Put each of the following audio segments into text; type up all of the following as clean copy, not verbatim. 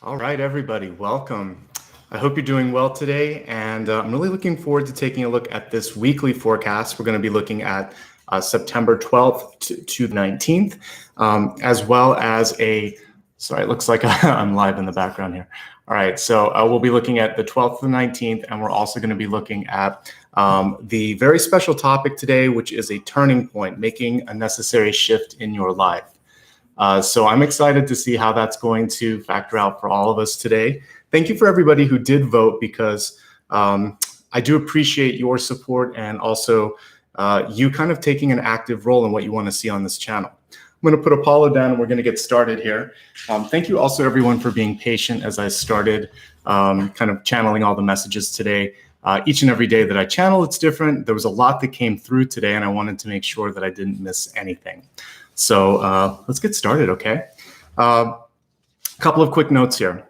All right, everybody, welcome. I hope you're doing well today, and I'm really looking forward to taking a look at this weekly forecast. We're going to be looking at September 12th to the 19th, as well as sorry, it looks like I'm live in the background here. All right, so we'll be looking at the 12th to the 19th, and we're also going to be looking at the very special topic today, which is a turning point, making a necessary shift in your life. So I'm excited to see how that's going to factor out for all of us today. Thank you for everybody who did vote, because I do appreciate your support and also you kind of taking an active role in what you want to see on this channel. I'm going to put Apollo down and we're going to get started here. Thank you also everyone for being patient as I started kind of channeling all the messages today. Each and every day that I channel, it's different. There was a lot that came through today and I wanted to make sure that I didn't miss anything. So let's get started, okay? A couple of quick notes here.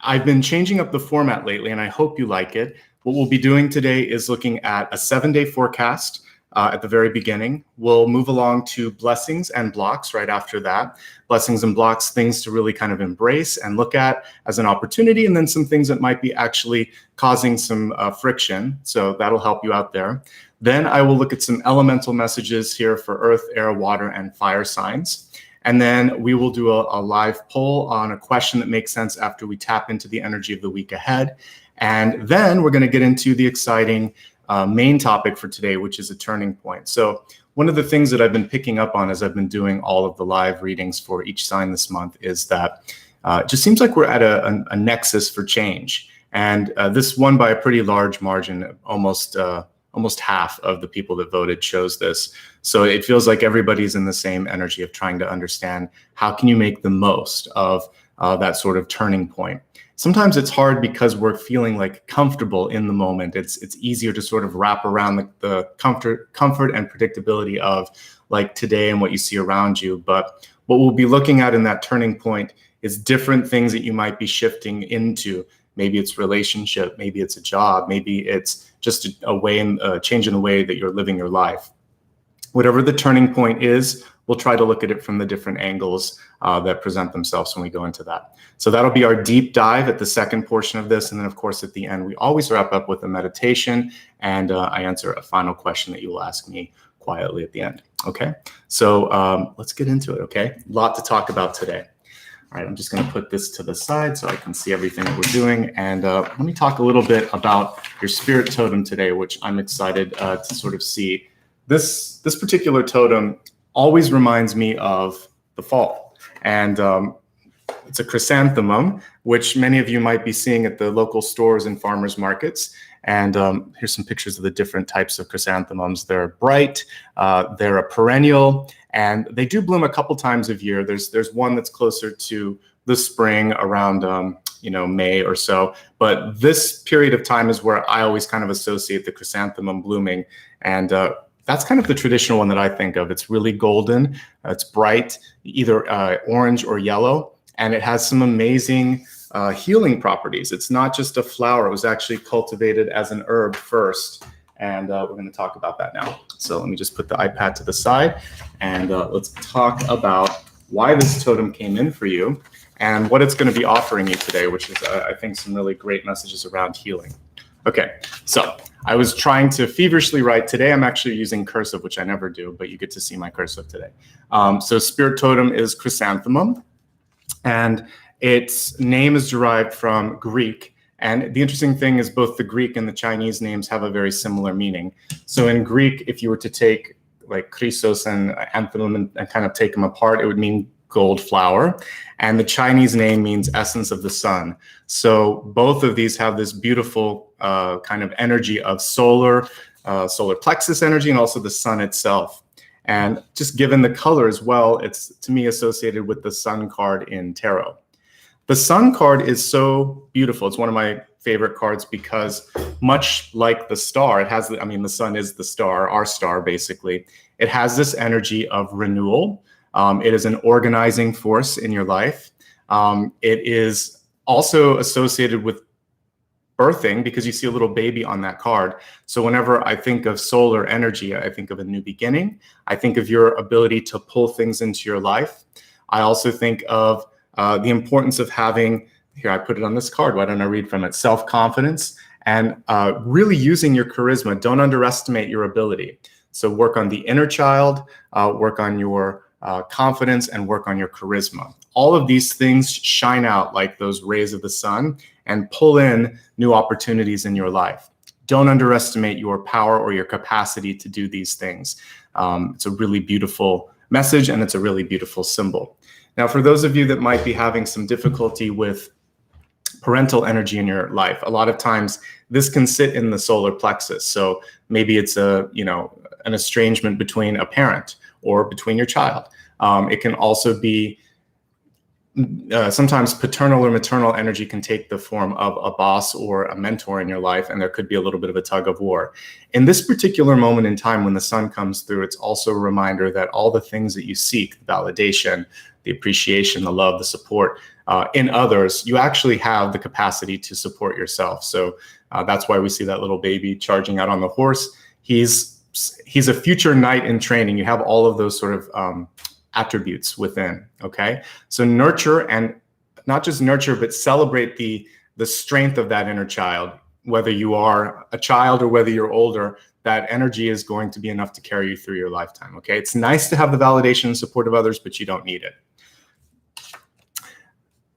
I've been changing up the format lately, and I hope you like it. What we'll be doing today is looking at a 7-day forecast at the very beginning. We'll move along to blessings and blocks right after that. Blessings and blocks, things to really kind of embrace and look at as an opportunity, and then some things that might be actually causing some friction. So that'll help you out there. Then I will look at some elemental messages here for earth, air, water, and fire signs. And then we will do a live poll on a question that makes sense after we tap into the energy of the week ahead. And then we're going to get into the exciting main topic for today, which is a turning point. So one of the things that I've been picking up on as I've been doing all of the live readings for each sign this month is that it just seems like we're at a nexus for change. And this won by a pretty large margin, almost half of the people that voted chose this. So it feels like everybody's in the same energy of trying to understand how can you make the most of that sort of turning point. Sometimes it's hard because we're feeling like comfortable in the moment. It's easier to sort of wrap around the comfort and predictability of like today and what you see around you. But what we'll be looking at in that turning point is different things that you might be shifting into. Maybe it's relationship, maybe it's a job, maybe it's just a change in the way that you're living your life. Whatever the turning point is, we'll try to look at it from the different angles that present themselves when we go into that. So that'll be our deep dive at the second portion of this. And then of course, at the end, we always wrap up with a meditation and I answer a final question that you will ask me quietly at the end. Okay, so let's get into it, okay? A lot to talk about today. All right, I'm just going to put this to the side so I can see everything that we're doing. And let me talk a little bit about your spirit totem today, which I'm excited to sort of see. This particular totem always reminds me of the fall. And it's a chrysanthemum, which many of you might be seeing at the local stores and farmers markets. And here's some pictures of the different types of chrysanthemums. They're bright, they're a perennial, and they do bloom a couple times a year. There's one that's closer to the spring around May or so. But this period of time is where I always kind of associate the chrysanthemum blooming. And that's kind of the traditional one that I think of. It's really golden, it's bright, either orange or yellow, and it has some amazing healing properties. It's not just a flower. It was actually cultivated as an herb first. And we're going to talk about that now. So let me just put the iPad to the side and let's talk about why this totem came in for you and what it's going to be offering you today, which is, I think, some really great messages around healing. Okay, so I was trying to feverishly write. Today I'm actually using cursive, which I never do, but you get to see my cursive today. So spirit totem is chrysanthemum, and its name is derived from Greek. And the interesting thing is both the Greek and the Chinese names have a very similar meaning. So in Greek, if you were to take like chrysos and anthemon and kind of take them apart, it would mean gold flower. And the Chinese name means essence of the sun. So both of these have this beautiful kind of energy of solar plexus energy and also the sun itself. And just given the color as well, it's to me associated with the sun card in tarot. The sun card is so beautiful. It's one of my favorite cards because much like the star, it has, the sun is the star, our star basically. It has this energy of renewal. It is an organizing force in your life. It is also associated with birthing because you see a little baby on that card. So whenever I think of solar energy, I think of a new beginning. I think of your ability to pull things into your life. I also think of the importance of having here, I put it on this card. Why don't I read from it? Self-confidence and really using your charisma. Don't underestimate your ability. So work on the inner child, work on your confidence, and work on your charisma. All of these things shine out like those rays of the sun and pull in new opportunities in your life. Don't underestimate your power or your capacity to do these things. It's a really beautiful message, and it's a really beautiful symbol. Now, for those of you that might be having some difficulty with parental energy in your life, a lot of times this can sit in the solar plexus. So maybe it's an estrangement between a parent or between your child. It can also be sometimes paternal or maternal energy can take the form of a boss or a mentor in your life, and there could be a little bit of a tug of war. In this particular moment in time when the sun comes through, it's also a reminder that all the things that you seek, the validation, the appreciation, the love, the support in others, you actually have the capacity to support yourself. So that's why we see that little baby charging out on the horse. He's a future knight in training. You have all of those sort of attributes within, okay? So nurture, and not just nurture, but celebrate the strength of that inner child. Whether you are a child or whether you're older, that energy is going to be enough to carry you through your lifetime, okay? It's nice to have the validation and support of others, but you don't need it.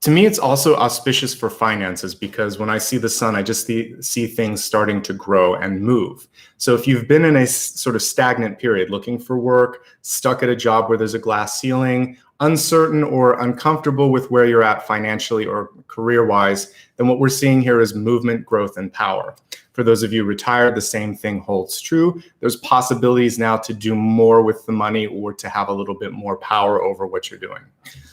To me, it's also auspicious for finances, because when I see the sun, I just see things starting to grow and move. So if you've been in a sort of stagnant period, looking for work, stuck at a job where there's a glass ceiling, uncertain or uncomfortable with where you're at financially or career-wise, then what we're seeing here is movement, growth, and power. For those of you retired, the same thing holds true. There's possibilities now to do more with the money or to have a little bit more power over what you're doing.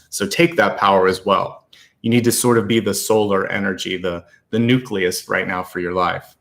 So take that power as well. You need to sort of be the solar energy, the nucleus right now for your life.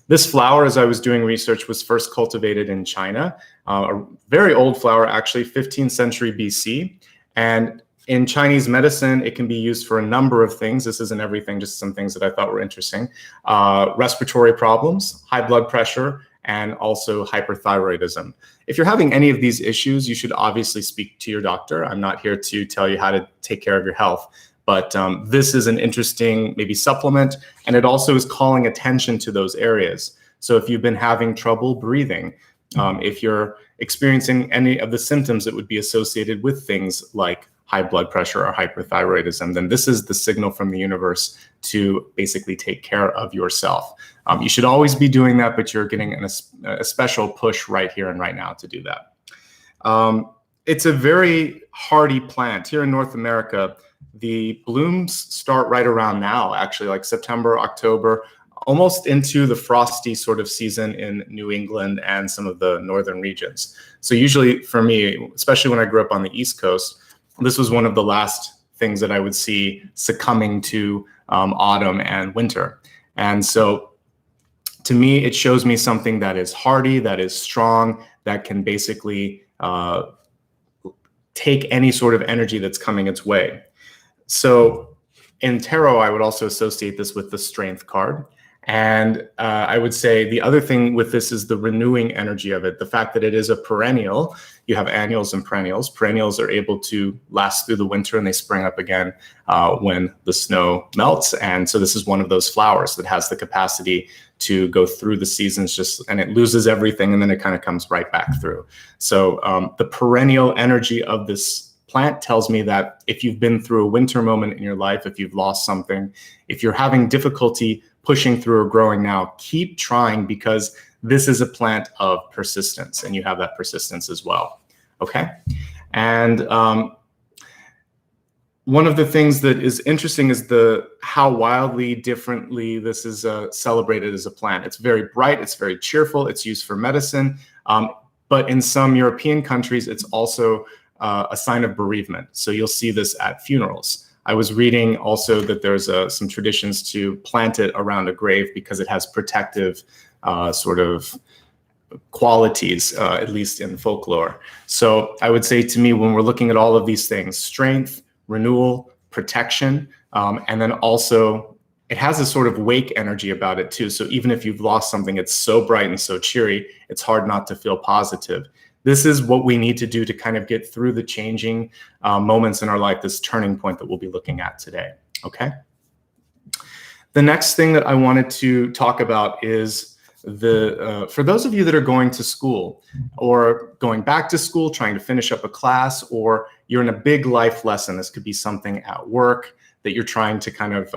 This flower, as I was doing research, was first cultivated in China, a very old flower, actually 15th century BC. And in Chinese medicine, it can be used for a number of things. This isn't everything, just some things that I thought were interesting. Respiratory problems, high blood pressure, and also hyperthyroidism. If you're having any of these issues, you should obviously speak to your doctor. I'm not here to tell you how to take care of your health, but this is an interesting maybe supplement, and it also is calling attention to those areas. So if you've been having trouble breathing, if you're experiencing any of the symptoms that would be associated with things like high blood pressure or hyperthyroidism, then this is the signal from the universe to basically take care of yourself. You should always be doing that, but you're getting a special push right here and right now to do that. It's a very hardy plant. Here in North America, the blooms start right around now, actually, like September, October, almost into the frosty sort of season in New England and some of the northern regions. So usually for me, especially when I grew up on the East Coast, this was one of the last things that I would see succumbing to autumn and winter. And so to me, it shows me something that is hardy, that is strong, that can basically take any sort of energy that's coming its way. So in tarot, I would also associate this with the strength card. And I would say the other thing with this is the renewing energy of it. The fact that it is a perennial. You have annuals and perennials. Perennials are able to last through the winter, and they spring up again when the snow melts. And so this is one of those flowers that has the capacity to go through the seasons, and it loses everything, and then it kind of comes right back through. So the perennial energy of this plant tells me that if you've been through a winter moment in your life, if you've lost something, if you're having difficulty pushing through or growing now, keep trying, because this is a plant of persistence, and you have that persistence as well. Okay. And one of the things that is interesting is how wildly differently this is celebrated as a plant. It's very bright, it's very cheerful, it's used for medicine, but in some European countries, it's also a sign of bereavement. So you'll see this at funerals. I was reading also that there's some traditions to plant it around a grave because it has protective sort of qualities, at least in folklore. So I would say, to me, when we're looking at all of these things, strength, renewal, protection, and then also it has a sort of wake energy about it too. So even if you've lost something, it's so bright and so cheery, it's hard not to feel positive. This is what we need to do to kind of get through the changing moments in our life, this turning point that we'll be looking at today. Okay. The next thing that I wanted to talk about is for those of you that are going to school or going back to school, trying to finish up a class, or you're in a big life lesson. This could be something at work that you're trying to kind of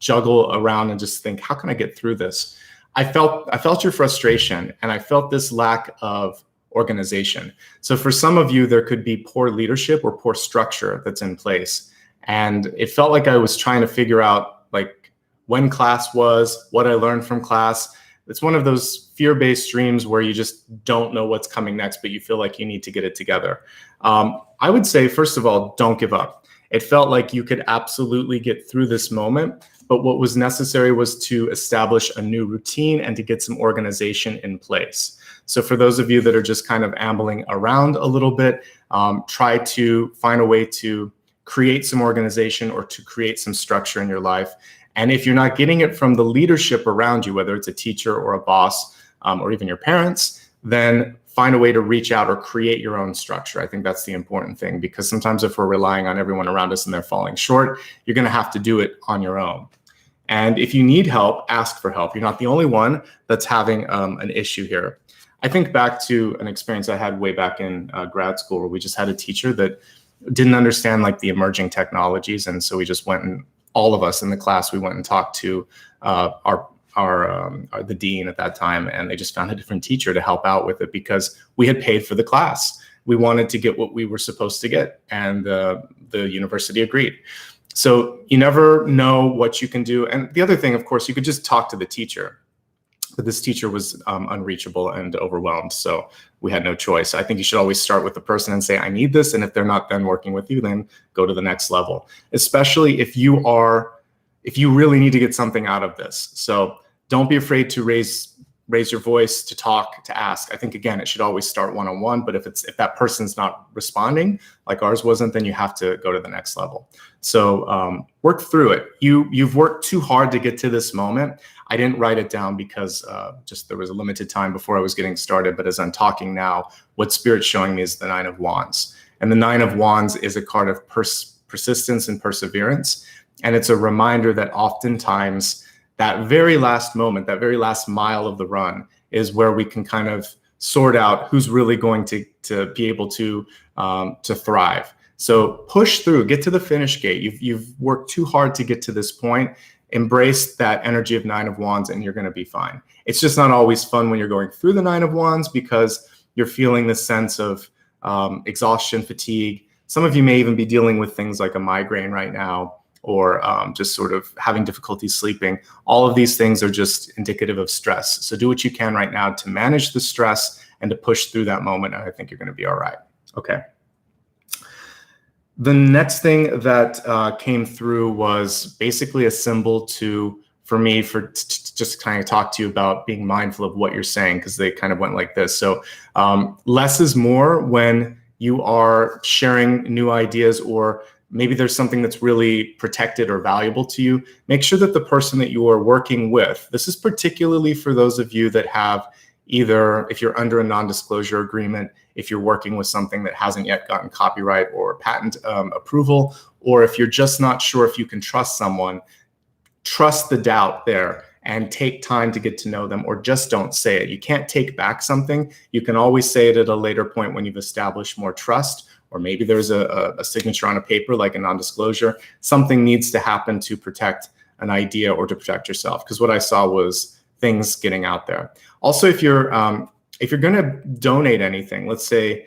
juggle around and just think, how can I get through this? I felt your frustration, and I felt this lack of organization. So for some of you, there could be poor leadership or poor structure that's in place. And it felt like I was trying to figure out like when class was, what I learned from class. It's one of those fear-based dreams where you just don't know what's coming next, but you feel like you need to get it together. I would say, first of all, don't give up. It felt like you could absolutely get through this moment, but what was necessary was to establish a new routine and to get some organization in place. So for those of you that are just kind of ambling around a little bit, try to find a way to create some organization or to create some structure in your life. And if you're not getting it from the leadership around you, whether it's a teacher or a boss or even your parents, then find a way to reach out or create your own structure. I think that's the important thing, because sometimes if we're relying on everyone around us and they're falling short, you're going to have to do it on your own. And if you need help, ask for help. You're not the only one that's having an issue here. I think back to an experience I had way back in grad school where we just had a teacher that didn't understand like the emerging technologies. And so we just went, and all of us in the class, we went and talked to the dean at that time, and they just found a different teacher to help out with it because we had paid for the class. We wanted to get what we were supposed to get, and the university agreed. So you never know what you can do. And the other thing, of course, you could just talk to the teacher. But this teacher was unreachable and overwhelmed, so we had no choice. I think you should always start with the person and say, I need this. And if they're not then working with you, then go to the next level, especially if you really need to get something out of this. So don't be afraid to raise your voice, to talk, to ask. I think, again, it should always start one-on-one, but if that person's not responding like ours wasn't, then you have to go to the next level. So work through it. You've worked too hard to get to this moment. I didn't write it down because just there was a limited time before I was getting started, but as I'm talking now, what Spirit's showing me is the Nine of Wands. And the Nine of Wands is a card of persistence and perseverance. And it's a reminder that oftentimes that very last moment, that very last mile of the run is where we can kind of sort out who's really going to be able to thrive. So push through, get to the finish gate. You've worked too hard to get to this point. Embrace that energy of Nine of Wands and you're going to be fine. It's just not always fun when you're going through the Nine of Wands because you're feeling this sense of exhaustion, fatigue. Some of you may even be dealing with things like a migraine right now, or just sort of having difficulty sleeping. All of these things are just indicative of stress. So do what you can right now to manage the stress and to push through that moment, and I think you're going to be all right. Okay. The next thing that came through was basically a symbol for me to just kind of talk to you about being mindful of what you're saying, because they kind of went like this. So less is more when you are sharing new ideas, or maybe there's something that's really protected or valuable to you. Make sure that the person that you are working with, this is particularly for those of you that have either, if you're under a non-disclosure agreement, if you're working with something that hasn't yet gotten copyright or patent approval, or if you're just not sure if you can trust someone, trust the doubt there and take time to get to know them, or just don't say it. You can't take back something. You can always say it at a later point when you've established more trust, or maybe there's a signature on a paper like a non-disclosure. Something needs to happen to protect an idea or to protect yourself, because what I saw was things getting out there. Also, if you're going to donate anything, let's say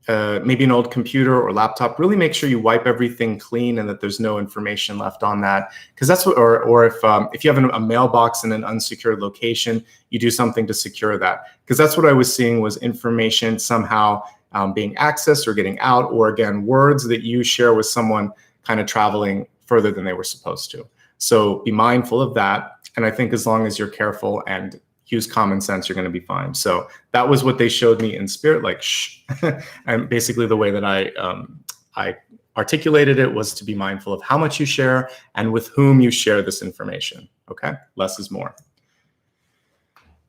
maybe an old computer or laptop, really make sure you wipe everything clean and that there's no information left on that, because that's what. Or if you have a mailbox in an unsecured location, you do something to secure that, because that's what I was seeing was information somehow being accessed or getting out, or again, words that you share with someone kind of traveling further than they were supposed to. So be mindful of that. And I think as long as you're careful and use common sense, you're going to be fine. So that was what they showed me in spirit, like shh. And basically the way that I articulated it was to be mindful of how much you share and with whom you share this information. Okay, less is more.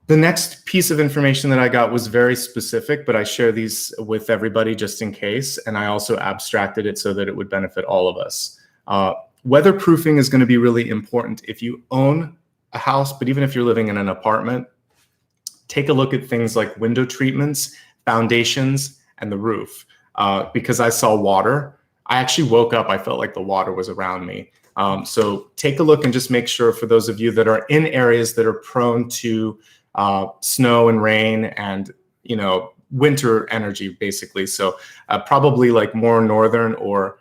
The next piece of information that I got was very specific, but I share these with everybody just in case. And I also abstracted it so that it would benefit all of us. weatherproofing is going to be really important if you own a house, but even if you're living in an apartment, take a look at things like window treatments, foundations, and the roof. Because I saw water, I actually woke up, I felt like the water was around me. So take a look and just make sure, for those of you that are in areas that are prone to snow and rain and, you know, winter energy, basically. So probably like more northern or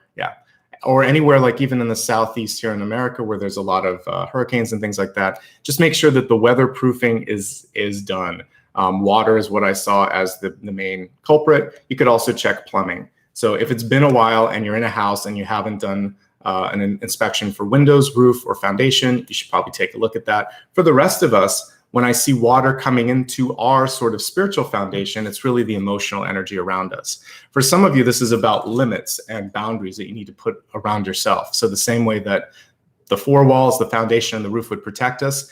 anywhere like even in the southeast here in America where there's a lot of hurricanes and things like that. Just make sure that the weatherproofing is done. Water is what I saw as the main culprit. You could also check plumbing. So if it's been a while and you're in a house and you haven't done an inspection for windows, roof, or foundation, you should probably take a look at that. For the rest of us, when I see water coming into our sort of spiritual foundation, it's really the emotional energy around us. For some of you, this is about limits and boundaries that you need to put around yourself. So the same way that the four walls, the foundation, and the roof would protect us,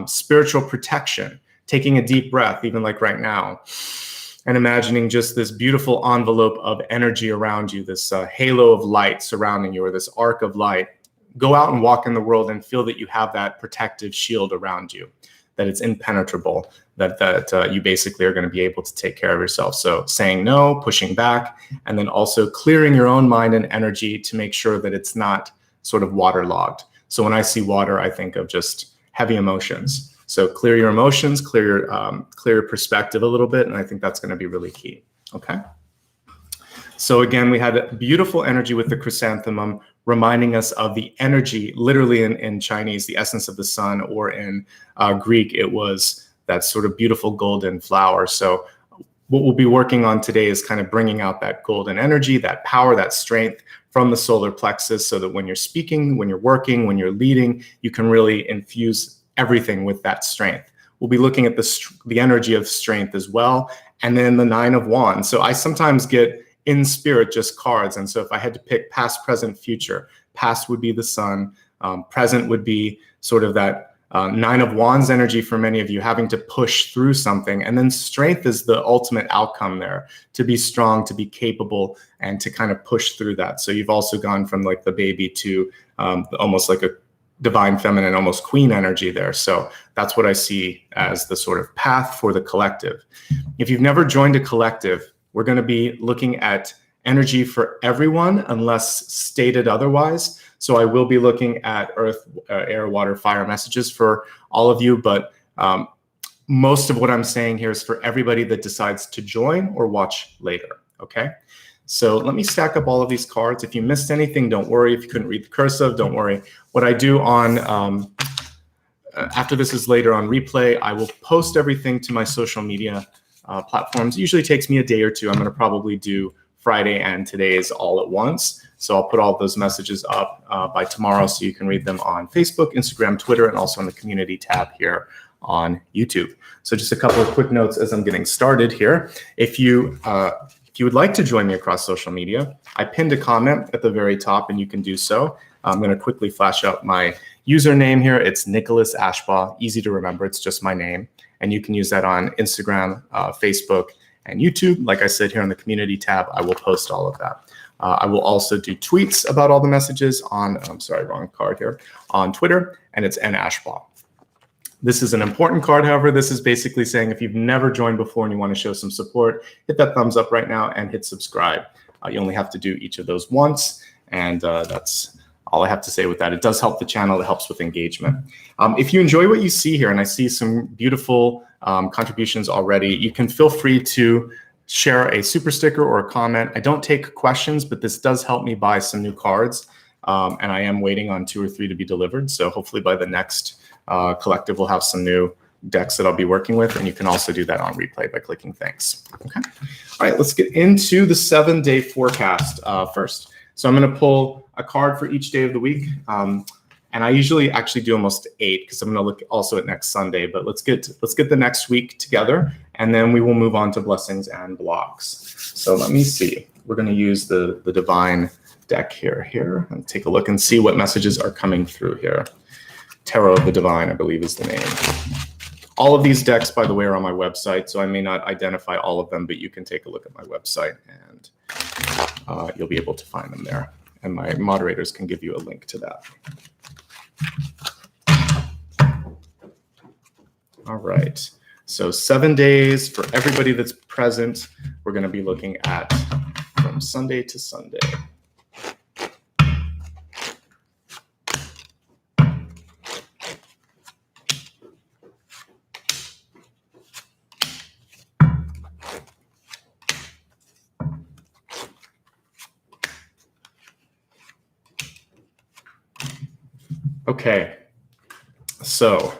spiritual protection, taking a deep breath, even like right now, and imagining just this beautiful envelope of energy around you, this halo of light surrounding you, or this arc of light. Go out and walk in the world and feel that you have that protective shield around you, that it's impenetrable, that you basically are going to be able to take care of yourself. So saying no, pushing back, and then also clearing your own mind and energy to make sure that it's not sort of waterlogged. So when I see water, I think of just heavy emotions. So clear your emotions, clear your perspective a little bit, and I think that's going to be really key. Okay. So again, we had beautiful energy with the chrysanthemum, reminding us of the energy, literally in Chinese, the essence of the sun, or in Greek, it was that sort of beautiful golden flower. So what we'll be working on today is kind of bringing out that golden energy, that power, that strength from the solar plexus, so that when you're speaking, when you're working, when you're leading, you can really infuse everything with that strength. We'll be looking at the energy of strength as well, and then the 9 of Wands. So I sometimes get in spirit just cards, and so if I had to pick past, present, future, past would be the sun, present would be sort of that 9 of Wands energy for many of you, having to push through something, and then strength is the ultimate outcome there, to be strong, to be capable, and to kind of push through that. So you've also gone from like the baby to almost like a divine feminine, almost queen energy there. So that's what I see as the sort of path for the collective. If you've never joined a collective, we're going to be looking at energy for everyone unless stated otherwise. So I will be looking at earth, air, water, fire messages for all of you, but most of what I'm saying here is for everybody that decides to join or watch later, okay? So let me stack up all of these cards. If you missed anything, don't worry. If you couldn't read the cursive, don't worry. What I do on, after this is later on replay, I will post everything to my social media platforms. It usually takes me a day or two. I'm going to probably do Friday and today's all at once. So I'll put all those messages up by tomorrow so you can read them on Facebook, Instagram, Twitter, and also on the community tab here on YouTube. So just a couple of quick notes as I'm getting started here. If you would like to join me across social media, I pinned a comment at the very top and you can do so. I'm going to quickly flash up my username here. It's Nicholas Ashbaugh, easy to remember. It's just my name. And you can use that on Instagram, Facebook, and YouTube. Like I said here on the community tab, I will post all of that. I will also do tweets about all the messages on, I'm sorry, wrong card here, on Twitter, and it's Ashbaugh. This is an important card, however. This is basically saying if you've never joined before and you want to show some support, hit that thumbs up right now and hit subscribe. You only have to do each of those once, and that's all I have to say with that. It does help the channel. It helps with engagement. If you enjoy what you see here, and I see some beautiful contributions already, you can feel free to share a super sticker or a comment. I don't take questions, but this does help me buy some new cards, and I am waiting on 2 or 3 to be delivered. So hopefully by the next collective, we'll have some new decks that I'll be working with, and you can also do that on replay by clicking thanks. Okay. All right, let's get into the 7-day forecast first. So I'm going to pull a card for each day of the week, and I usually actually do almost 8 because I'm going to look also at next Sunday. But let's get the next week together, and then we will move on to blessings and blocks. So let me see. We're going to use the divine deck here and take a look and see what messages are coming through here. Tarot of the Divine, I believe, is the name. All of these decks, by the way, are on my website, so I may not identify all of them, but you can take a look at my website and you'll be able to find them there. and my moderators can give you a link to that. All right. So 7 days for everybody that's present. We're going to be looking at from Sunday to Sunday. Okay, so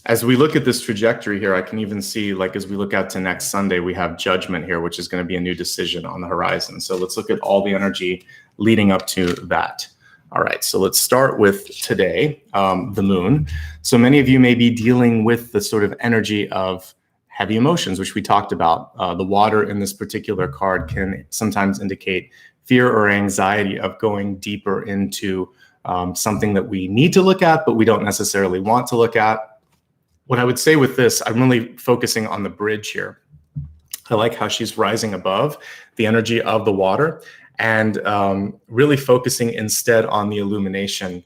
as we look at this trajectory here, I can even see, like, as we look out to next Sunday, we have judgment here, which is going to be a new decision on the horizon. So let's look at all the energy leading up to that. All right, so let's start with today, the moon. So many of you may be dealing with the sort of energy of heavy emotions, which we talked about. The water in this particular card can sometimes indicate fear or anxiety of going deeper into something that we need to look at, but we don't necessarily want to look at. What I would say with this, I'm really focusing on the bridge here. I like how she's rising above the energy of the water and really focusing instead on the illumination,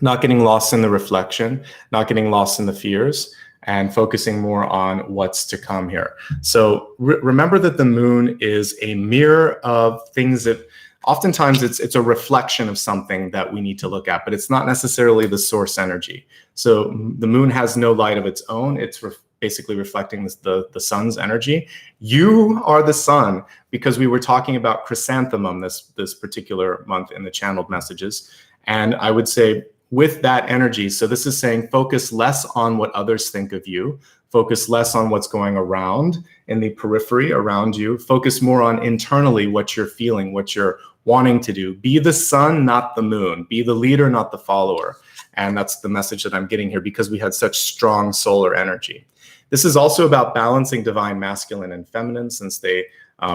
not getting lost in the reflection, not getting lost in the fears, and focusing more on what's to come here. So remember that the moon is a mirror of things that oftentimes it's a reflection of something that we need to look at, but it's not necessarily the source energy. So the moon has no light of its own. It's basically reflecting the sun's energy. You are the sun, because we were talking about chrysanthemum this particular month in the channeled messages. And I would say with that energy, so this is saying focus less on what others think of you, focus less on what's going around in the periphery around you, focus more on internally what you're feeling, what you're wanting to do. Be the sun, not the moon. Be the leader, not the follower. And that's the message that I'm getting here, because we had such strong solar energy. This is also about balancing divine masculine and feminine, since they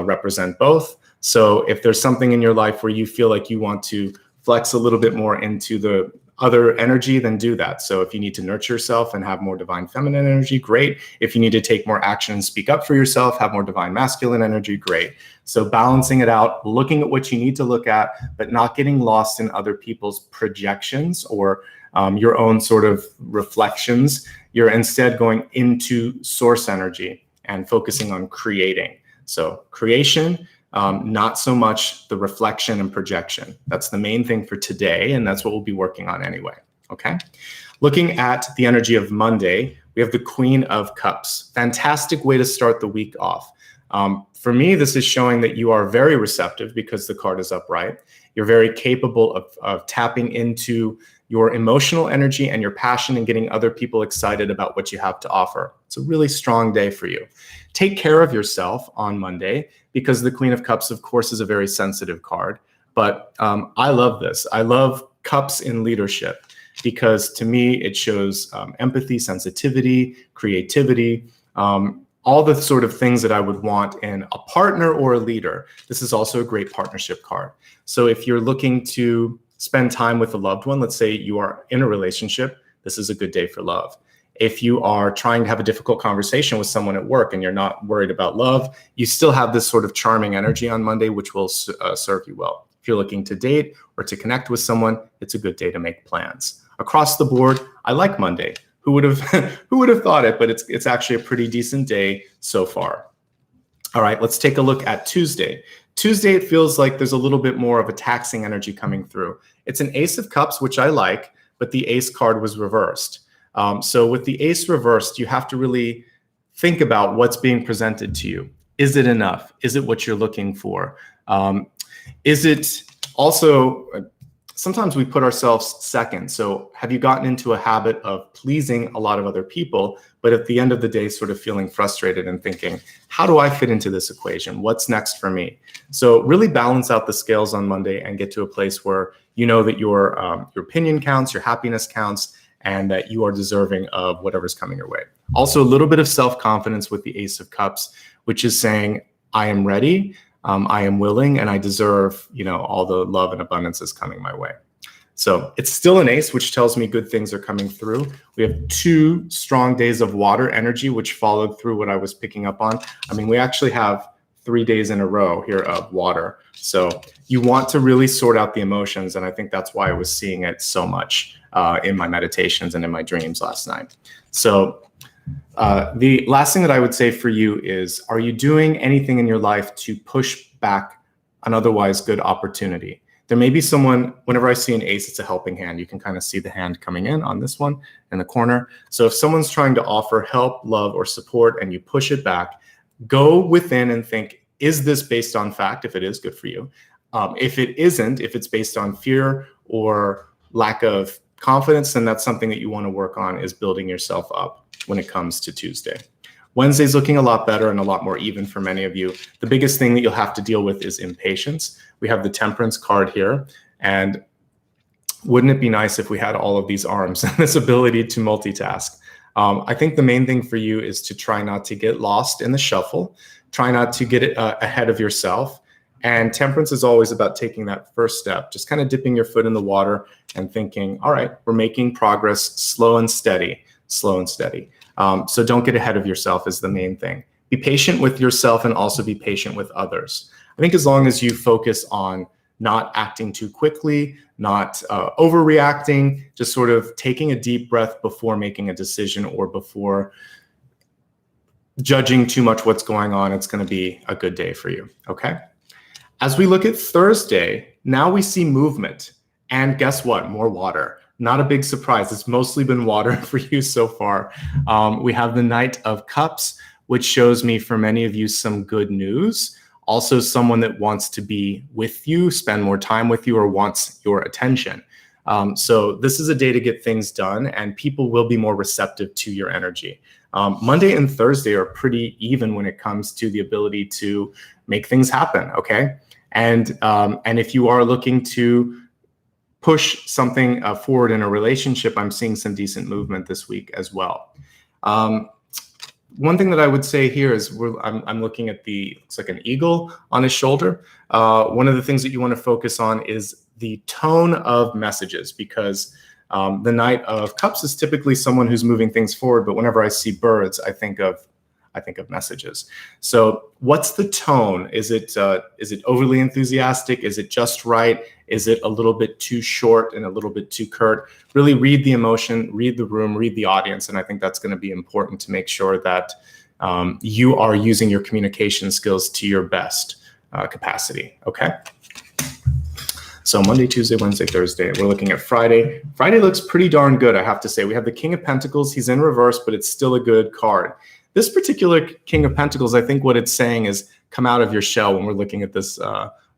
represent both. So if there's something in your life where you feel like you want to flex a little bit more into the other energy, then do that. So if you need to nurture yourself and have more divine feminine energy, great. If you need to take more action and speak up for yourself, have more divine masculine energy, great. So balancing it out, looking at what you need to look at, but not getting lost in other people's projections or your own sort of reflections. You're instead going into source energy and focusing on creating. So creation, not so much the reflection and projection. That's the main thing for today, and that's what we'll be working on anyway, okay? Looking at the energy of Monday, we have the Queen of Cups. Fantastic way to start the week off. For me, this is showing that you are very receptive because the card is upright. You're very capable of tapping into your emotional energy and your passion and getting other people excited about what you have to offer. It's a really strong day for you. Take care of yourself on Monday, because the Queen of Cups, of course, is a very sensitive card. But I love this. I love cups in leadership, because to me, it shows empathy, sensitivity, creativity, all the sort of things that I would want in a partner or a leader. This is also a great partnership card. So if you're looking to spend time with a loved one, let's say you are in a relationship, this is a good day for love. If you are trying to have a difficult conversation with someone at work and you're not worried about love, you still have this sort of charming energy on Monday, which will serve you well. If you're looking to date or to connect with someone, it's a good day to make plans. Across the board, I like Monday. Who would have thought it, but it's actually a pretty decent day so far. All right, let's take a look at Tuesday. Tuesday, it feels like there's a little bit more of a taxing energy coming through. It's an Ace of Cups, which I like, but the Ace card was reversed. So with the Ace reversed, you have to really think about what's being presented to you. Is it enough? Is it what you're looking for? Is it also, sometimes we put ourselves second. So have you gotten into a habit of pleasing a lot of other people, but at the end of the day, sort of feeling frustrated and thinking, how do I fit into this equation? What's next for me? So really balance out the scales on Monday and get to a place where you know that your opinion counts, your happiness counts, and that you are deserving of whatever's coming your way. Also, a little bit of self-confidence with the Ace of Cups, which is saying, I am ready, I am willing, and I deserve, all the love and abundance that's coming my way. So it's still an Ace, which tells me good things are coming through. We have 2 strong days of water energy, which followed through what I was picking up on. I mean, we actually have 3 days in a row here of water. So you want to really sort out the emotions. And I think that's why I was seeing it so much in my meditations and in my dreams last night. So the last thing that I would say for you is, are you doing anything in your life to push back an otherwise good opportunity? There may be someone, whenever I see an ace, it's a helping hand. You can kind of see the hand coming in on this one in the corner. So if someone's trying to offer help, love, or support, and you push it back, go within and think, is this based on fact? If it is, good for you. If it isn't, if it's based on fear or lack of confidence, then that's something that you want to work on, is building yourself up when it comes to Tuesday. Wednesday's looking a lot better and a lot more even for many of you. The biggest thing that you'll have to deal with is impatience. We have the Temperance card here, and wouldn't it be nice if we had all of these arms and this ability to multitask? I think the main thing for you is to try not to get lost in the shuffle, try not to get ahead of yourself. And Temperance is always about taking that first step, just kind of dipping your foot in the water and thinking, all right, we're making progress, slow and steady, slow and steady. So don't get ahead of yourself is the main thing. Be patient with yourself and also be patient with others. I think as long as you focus on not acting too quickly, not overreacting, just sort of taking a deep breath before making a decision or before judging too much what's going on, it's going to be a good day for you, okay? As we look at Thursday, now we see movement. And guess what? More water. Not a big surprise. It's mostly been water for you so far. We have the Knight of Cups, which shows me for many of you some good news. Also someone that wants to be with you, spend more time with you, or wants your attention. So this is a day to get things done, and people will be more receptive to your energy. Monday and Thursday are pretty even when it comes to the ability to make things happen, okay? And if you are looking to push something forward in a relationship, I'm seeing some decent movement this week as well. One thing that I would say here is I'm looking at looks like an eagle on his shoulder. One of the things that you want to focus on is the tone of messages, because the Knight of Cups is typically someone who's moving things forward, but whenever I see birds, I think of messages. So what's the tone? Is it overly enthusiastic? Is it just right? Is it a little bit too short and a little bit too curt? Really read the emotion, read the room, read the audience. And I think that's going to be important to make sure that you are using your communication skills to your best capacity, okay? So Monday, Tuesday, Wednesday, Thursday. We're looking at Friday. Friday looks pretty darn good, I have to say. We have the King of Pentacles. He's in reverse, but it's still a good card. This particular King of Pentacles, I think what it's saying is come out of your shell when we're looking at this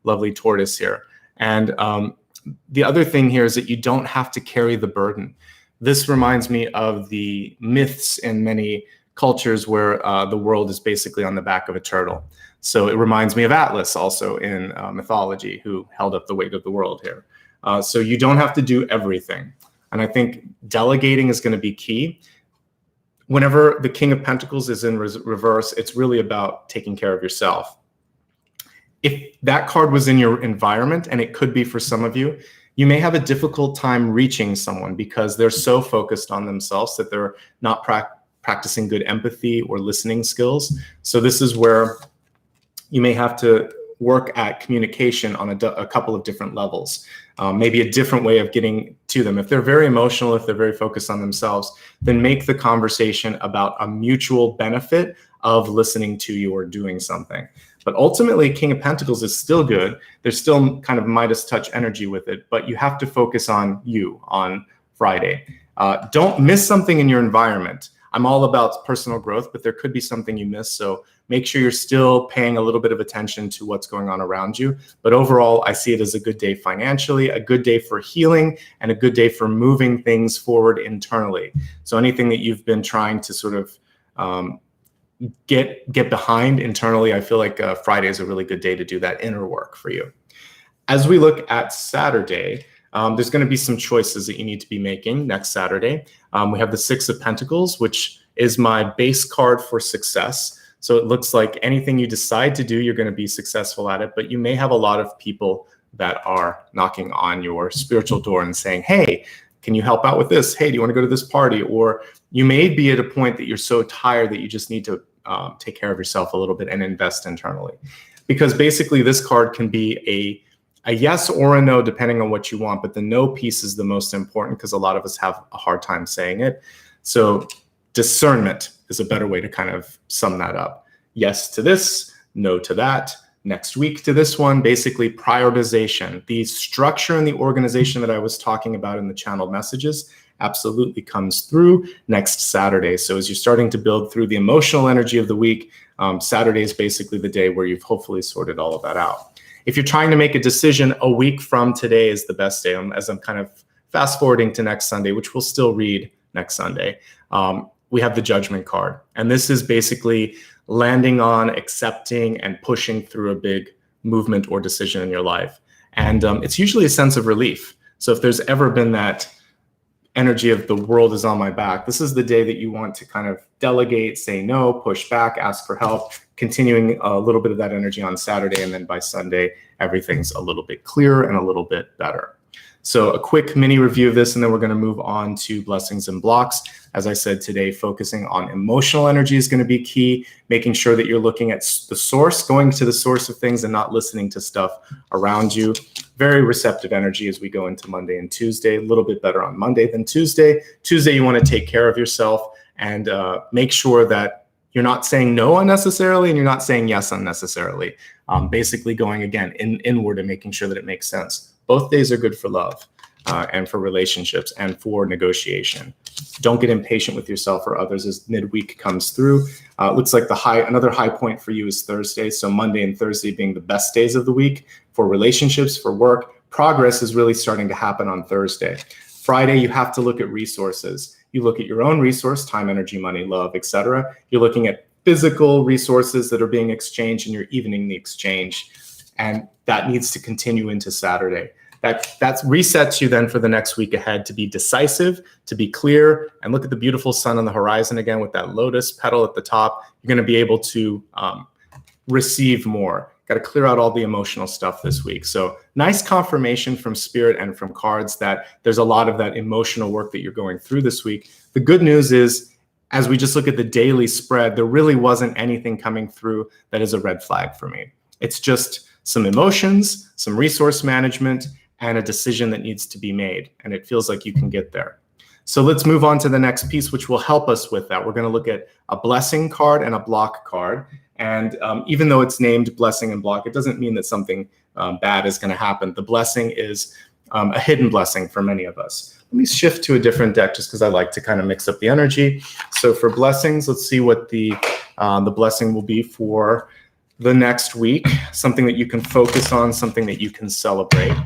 lovely tortoise here. And the other thing here is that you don't have to carry the burden. This reminds me of the myths in many cultures where the world is basically on the back of a turtle. So it reminds me of Atlas also in mythology, who held up the weight of the world here. So you don't have to do everything. And I think delegating is going to be key. Whenever the King of Pentacles is in reverse, it's really about taking care of yourself. If that card was in your environment, and it could be for some of you, you may have a difficult time reaching someone because they're so focused on themselves that they're not practicing good empathy or listening skills. So this is where you may have to work at communication on a couple of different levels. Maybe a different way of getting to them. If they're very emotional, if they're very focused on themselves, then make the conversation about a mutual benefit of listening to you or doing something. But ultimately, King of Pentacles is still good. There's still kind of Midas touch energy with it, but you have to focus on you on Friday. Don't miss something in your environment. I'm all about personal growth, but there could be something you miss. So make sure you're still paying a little bit of attention to what's going on around you. But overall, I see it as a good day financially, a good day for healing, and a good day for moving things forward internally. So anything that you've been trying to sort of get behind internally, I feel like Friday is a really good day to do that inner work for you. As we look at Saturday, there's going to be some choices that you need to be making next Saturday. We have the Six of Pentacles, which is my base card for success. So it looks like anything you decide to do, you're going to be successful at it, but you may have a lot of people that are knocking on your spiritual door and saying, hey, can you help out with this? Hey, do you want to go to this party? Or you may be at a point that you're so tired that you just need to take care of yourself a little bit and invest internally. Because basically this card can be a yes or a no, depending on what you want, but the no piece is the most important because a lot of us have a hard time saying it. So discernment is a better way to kind of sum that up. Yes to this, no to that, next week to this one. Basically prioritization. The structure and the organization that I was talking about in the channeled messages absolutely comes through next Saturday. So as you're starting to build through the emotional energy of the week, Saturday is basically the day where you've hopefully sorted all of that out. If you're trying to make a decision, a week from today is the best day, as I'm kind of fast forwarding to next Sunday, which we'll still read next Sunday. We have the Judgment card. And this is basically landing on, accepting, and pushing through a big movement or decision in your life. And it's usually a sense of relief. So if there's ever been that energy of the world is on my back, this is the day that you want to kind of delegate, say no, push back, ask for help, continuing a little bit of that energy on Saturday. And then by Sunday, everything's a little bit clearer and a little bit better. So a quick mini review of this, and then we're going to move on to blessings and blocks. As I said today, focusing on emotional energy is going to be key, making sure that you're looking at the source, going to the source of things and not listening to stuff around you. Very receptive energy as we go into Monday and Tuesday, a little bit better on Monday than Tuesday. Tuesday, you want to take care of yourself and make sure that you're not saying no unnecessarily and you're not saying yes unnecessarily. Basically going again inward and making sure that it makes sense. Both days are good for love and for relationships and for negotiation. Don't get impatient with yourself or others as midweek comes through. It looks like another high point for you is Thursday. So Monday and Thursday being the best days of the week for relationships, for work. Progress is really starting to happen on Thursday. Friday, you have to look at resources. You look at your own resource, time, energy, money, love, etc. You're looking at physical resources that are being exchanged and you're evening the exchange. And that needs to continue into Saturday. That resets you then for the next week ahead to be decisive, to be clear, and look at the beautiful sun on the horizon again with that lotus petal at the top. You're going to be able to receive more. Got to clear out all the emotional stuff this week. So nice confirmation from Spirit and from cards that there's a lot of that emotional work that you're going through this week. The good news is, as we just look at the daily spread, there really wasn't anything coming through that is a red flag for me. It's just some emotions, some resource management, and a decision that needs to be made. And it feels like you can get there. So let's move on to the next piece, which will help us with that. We're going to look at a blessing card and a block card. And even though it's named blessing and block, it doesn't mean that something bad is going to happen. The blessing is a hidden blessing for many of us. Let me shift to a different deck just because I like to kind of mix up the energy. So for blessings, let's see what the blessing will be for the next week. Something that you can focus on, something that you can celebrate.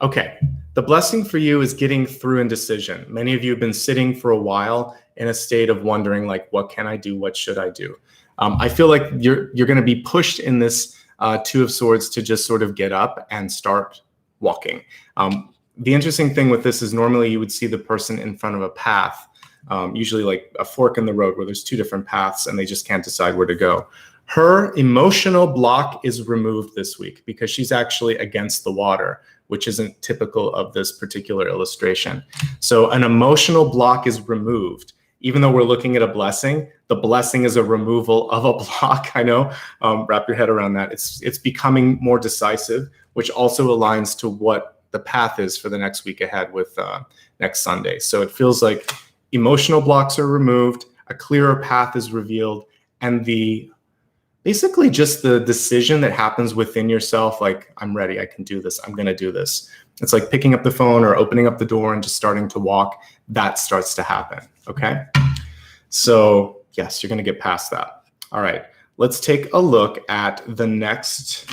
Okay, the blessing for you is getting through indecision. Many of you have been sitting for a while in a state of wondering, like, what can I do? What should I do? I feel like you're going to be pushed in this Two of Swords to just sort of get up and start walking. The interesting thing with this is normally you would see the person in front of a path, usually like a fork in the road where there's two different paths and they just can't decide where to go. Her emotional block is removed this week because she's actually against the water, which isn't typical of this particular illustration. So an emotional block is removed. Even though we're looking at a blessing, the blessing is a removal of a block. I know, wrap your head around that. It's becoming more decisive, which also aligns to what the path is for the next week ahead with next Sunday. So it feels like emotional blocks are removed, a clearer path is revealed, and basically just the decision that happens within yourself, like, I'm ready, I can do this, I'm gonna do this. It's like picking up the phone or opening up the door and just starting to walk. That starts to happen, okay? So yes, you're gonna get past that. All right, let's take a look at the next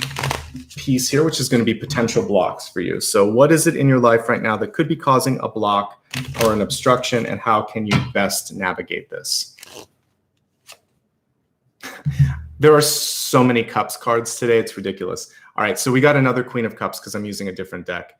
piece here, which is gonna be potential blocks for you. So what is it in your life right now that could be causing a block or an obstruction, and how can you best navigate this? There are so many Cups cards today, it's ridiculous. All right, so we got another Queen of Cups because I'm using a different deck.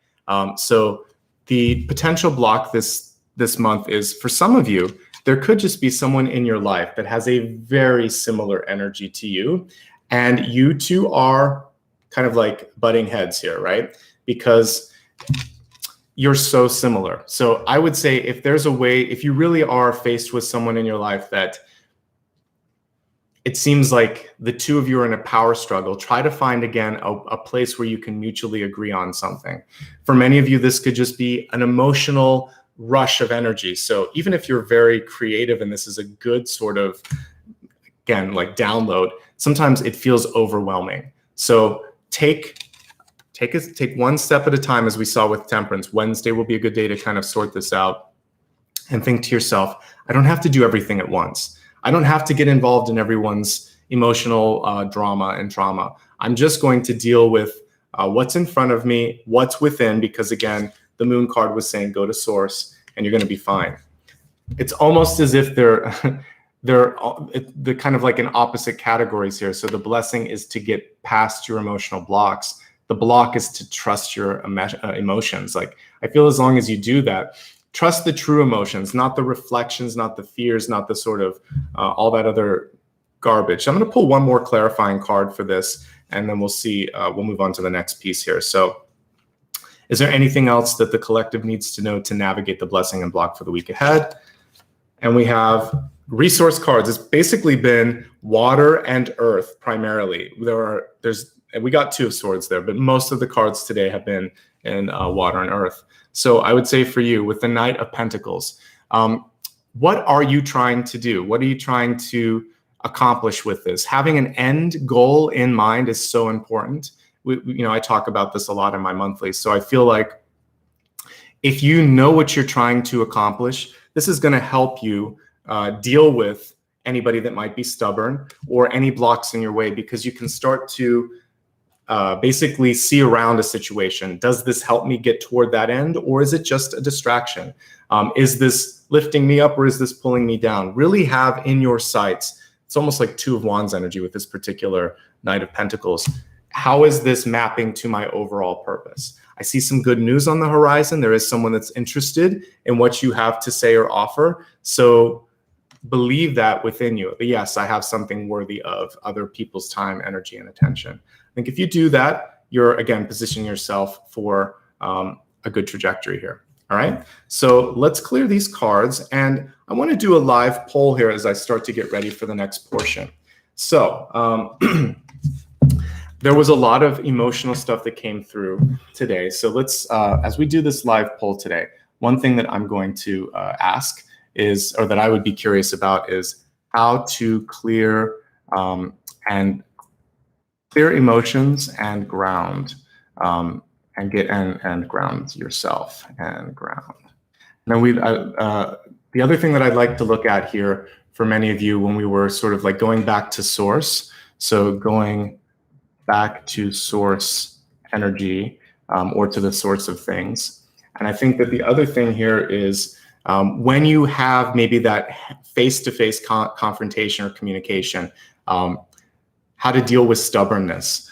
So the potential block this month is, for some of you, there could just be someone in your life that has a very similar energy to you, and you two are kind of like butting heads here, right? Because you're so similar. So I would say if there's a way, if you really are faced with someone in your life that it seems like the two of you are in a power struggle, try to find, again, a place where you can mutually agree on something. For many of you, this could just be an emotional rush of energy. So even if you're very creative and this is a good sort of, again, like download, sometimes it feels overwhelming. So take one step at a time, as we saw with Temperance. Wednesday will be a good day to kind of sort this out and think to yourself, I don't have to do everything at once. I don't have to get involved in everyone's emotional drama and trauma. I'm just going to deal with what's in front of me, what's within, because again, the moon card was saying go to source and you're going to be fine. It's almost as if they're kind of like in opposite categories here. So the blessing is to get past your emotional blocks. The block is to trust your emotions. Like, I feel as long as you do that, trust the true emotions, not the reflections, not the fears, not the sort of all that other garbage. I'm going to pull one more clarifying card for this, and then we'll see, we'll move on to the next piece here. So is there anything else that the collective needs to know to navigate the blessing and block for the week ahead? And we have resource cards. It's basically been water and earth primarily. We got two of swords there, but most of the cards today have been in water and earth. So I would say for you, with the Knight of Pentacles, what are you trying to do? What are you trying to accomplish with this? Having an end goal in mind is so important. I talk about this a lot in my monthly. So I feel like if you know what you're trying to accomplish, this is going to help you deal with anybody that might be stubborn or any blocks in your way, because you can start to basically see around a situation. Does this help me get toward that end, or is it just a distraction? Is this lifting me up, or is this pulling me down? Really have in your sights, it's almost like Two of Wands energy with this particular Knight of Pentacles. How is this mapping to my overall purpose? I see some good news on the horizon. There is someone that's interested in what you have to say or offer. So believe that within you. But yes, I have something worthy of other people's time, energy, and attention. I think if you do that, you're, again, positioning yourself for a good trajectory here. All right. So let's clear these cards. And I want to do a live poll here as I start to get ready for the next portion. So there was a lot of emotional stuff that came through today. So let's, as we do this live poll today, one thing that I'm going to ask is, or that I would be curious about, is how to clear clear emotions and ground, and ground yourself and ground. And then the other thing that I'd like to look at here for many of you, when we were sort of like going back to source, so going back to source energy, or to the source of things. And I think that the other thing here is when you have maybe that face-to-face confrontation or communication, how to deal with stubbornness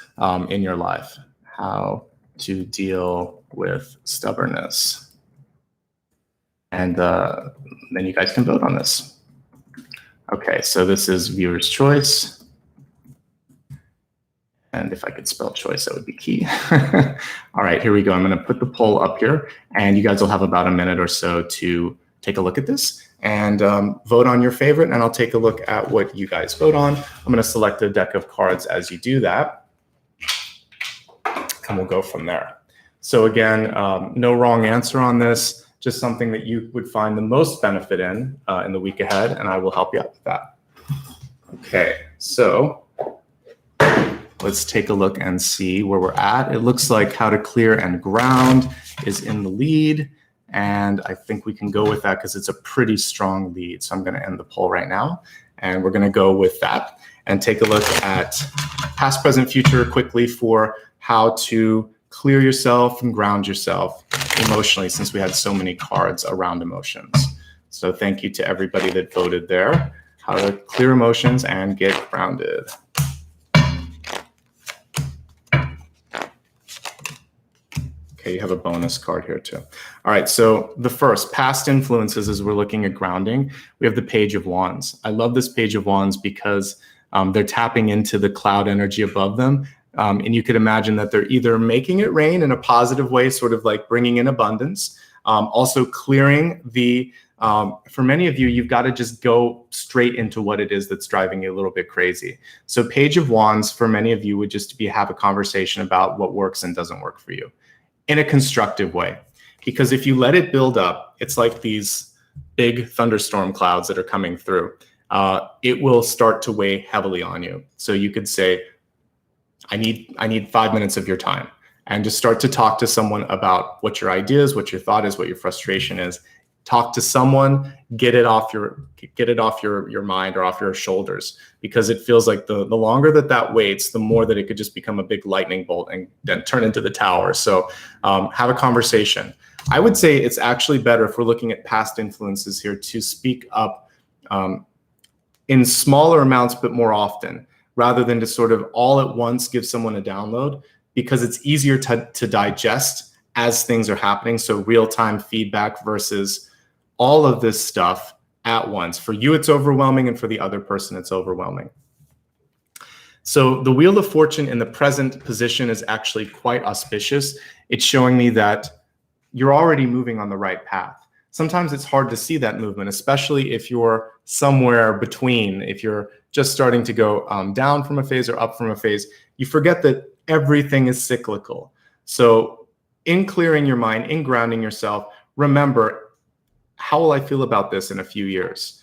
in your life. How to deal with stubbornness. And then you guys can vote on this. Okay, so this is viewer's choice. And if I could spell choice, that would be key. All right, here we go. I'm going to put the poll up here, and you guys will have about a minute or so to take a look at this and vote on your favorite, and I'll take a look at what you guys vote on. I'm going to select a deck of cards as you do that, and we'll go from there. So again, no wrong answer on this, just something that you would find the most benefit in the week ahead, and I will help you out with that. Okay, so let's take a look and see where we're at. It looks like how to clear and ground is in the lead. And I think we can go with that because it's a pretty strong lead. So I'm going to end the poll right now. And we're going to go with that and take a look at past, present, future quickly for how to clear yourself and ground yourself emotionally, since we had so many cards around emotions. So thank you to everybody that voted there. How to clear emotions and get grounded. Okay, you have a bonus card here too. All right, so the first, past influences, as we're looking at grounding, we have the Page of Wands. I love this Page of Wands because they're tapping into the cloud energy above them. And you could imagine that they're either making it rain in a positive way, sort of like bringing in abundance, also clearing the, for many of you, you've got to just go straight into what it is that's driving you a little bit crazy. So Page of Wands for many of you would just be have a conversation about what works and doesn't work for you in a constructive way. Because if you let it build up, it's like these big thunderstorm clouds that are coming through. It will start to weigh heavily on you. So you could say, I need 5 minutes of your time, and just start to talk to someone about what your idea is, what your thought is, what your frustration is. Talk to someone, get it off your mind or off your shoulders, because it feels like the longer that waits, the more that it could just become a big lightning bolt and then turn into the tower. So have a conversation. I would say it's actually better, if we're looking at past influences here, to speak up in smaller amounts but more often, rather than to sort of all at once give someone a download, because it's easier to digest as things are happening. So real-time feedback versus all of this stuff at once. For you, it's overwhelming, and for the other person, it's overwhelming. So the Wheel of Fortune in the present position is actually quite auspicious. It's showing me that you're already moving on the right path. Sometimes it's hard to see that movement, especially if you're somewhere between. If you're just starting to go down from a phase or up from a phase, you forget that everything is cyclical. So in clearing your mind, in grounding yourself, remember, how will I feel about this in a few years?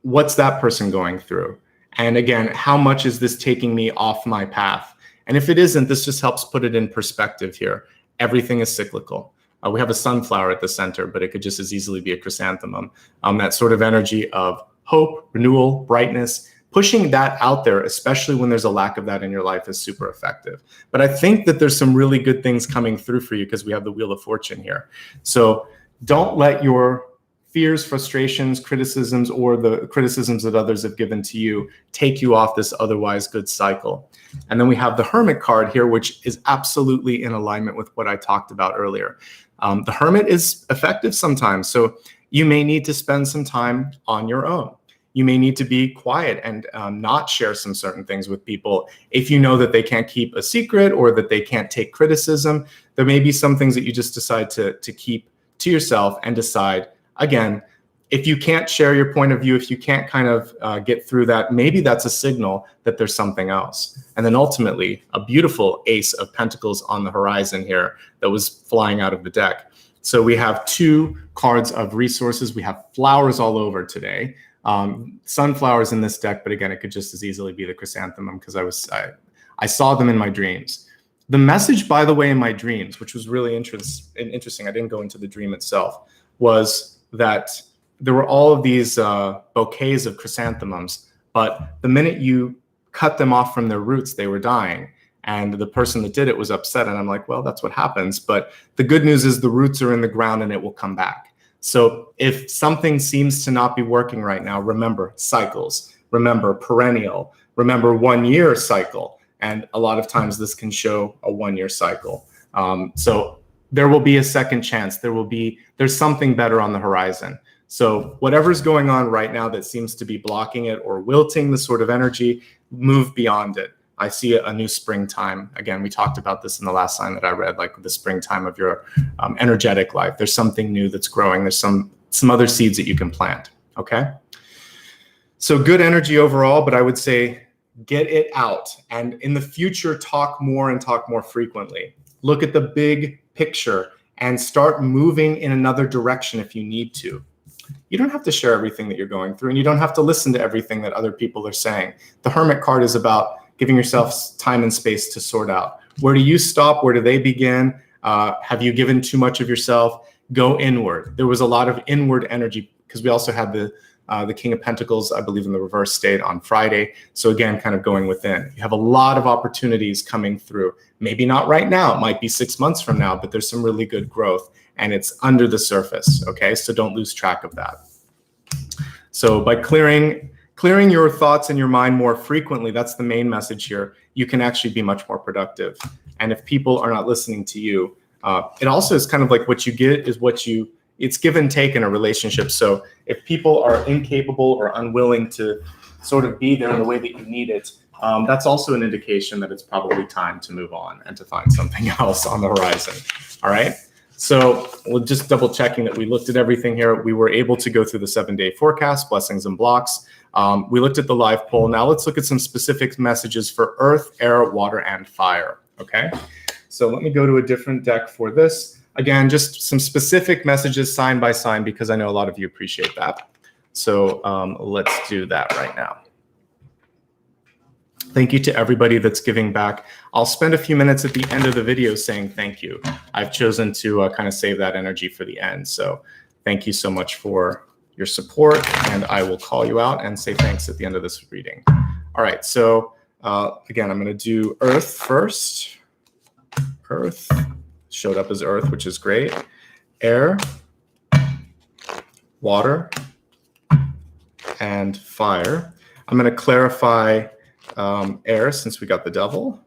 What's that person going through? And again, how much is this taking me off my path? And if it isn't, this just helps put it in perspective here. Everything is cyclical. We have a sunflower at the center, but it could just as easily be a chrysanthemum. That sort of energy of hope, renewal, brightness, pushing that out there, especially when there's a lack of that in your life, is super effective. But I think that there's some really good things coming through for you, because we have the Wheel of Fortune here. So don't let your fears, frustrations, criticisms, or the criticisms that others have given to you take you off this otherwise good cycle. And then we have the Hermit card here, which is absolutely in alignment with what I talked about earlier. The Hermit is effective sometimes. So you may need to spend some time on your own. You may need to be quiet and not share some certain things with people. If you know that they can't keep a secret or that they can't take criticism, there may be some things that you just decide to keep to yourself and decide, again, if you can't share your point of view, if you can't kind of get through that, maybe that's a signal that there's something else. And then ultimately, a beautiful Ace of Pentacles on the horizon here that was flying out of the deck. So we have two cards of resources. We have flowers all over today. Sunflowers in this deck, but again, it could just as easily be the chrysanthemum, because I saw them in my dreams. The message, by the way, in my dreams, which was really interesting, I didn't go into the dream itself, was that there were all of these bouquets of chrysanthemums, but the minute you cut them off from their roots, they were dying. And the person that did it was upset. And I'm like, well, that's what happens. But the good news is the roots are in the ground and it will come back. So if something seems to not be working right now, remember cycles, remember perennial, remember 1 year cycle. And a lot of times this can show a 1 year cycle. So there will be a second chance. There's something better on the horizon. So whatever's going on right now that seems to be blocking it or wilting the sort of energy, move beyond it. I see a new springtime. Again, we talked about this in the last sign that I read, like the springtime of your energetic life. There's something new that's growing. There's some other seeds that you can plant, okay? So good energy overall, but I would say get it out. And in the future, talk more and talk more frequently. Look at the big picture and start moving in another direction if you need to. You don't have to share everything that you're going through, and you don't have to listen to everything that other people are saying. The Hermit card is about giving yourself time and space to sort out. Where do you stop? Where do they begin? Have you given too much of yourself? Go inward. There was a lot of inward energy, because we also had the King of Pentacles, I believe, in the reverse state on Friday. So again, kind of going within. You have a lot of opportunities coming through. Maybe not right now. It might be 6 months from now, but there's some really good growth, and it's under the surface, okay? So don't lose track of that. So by clearing your thoughts in your mind more frequently, that's the main message here, you can actually be much more productive. And if people are not listening to you, it also is kind of like what you get is it's give and take in a relationship. So if people are incapable or unwilling to sort of be there in the way that you need it, that's also an indication that it's probably time to move on and to find something else on the horizon. All right. So we're just double checking that we looked at everything here. We were able to go through the 7-day forecast, blessings and blocks. We looked at the live poll. Now let's look at some specific messages for earth, air, water, and fire. Okay. So let me go to a different deck for this. Again, just some specific messages sign by sign, because I know a lot of you appreciate that. So let's do that right now. Thank you to everybody that's giving back. I'll spend a few minutes at the end of the video saying thank you. I've chosen to kind of save that energy for the end. So thank you so much for your support, and I will call you out and say thanks at the end of this reading. All right, so again, I'm going to do Earth first. Earth showed up as Earth, which is great. Air, water, and fire. I'm going to clarify air since we got the devil.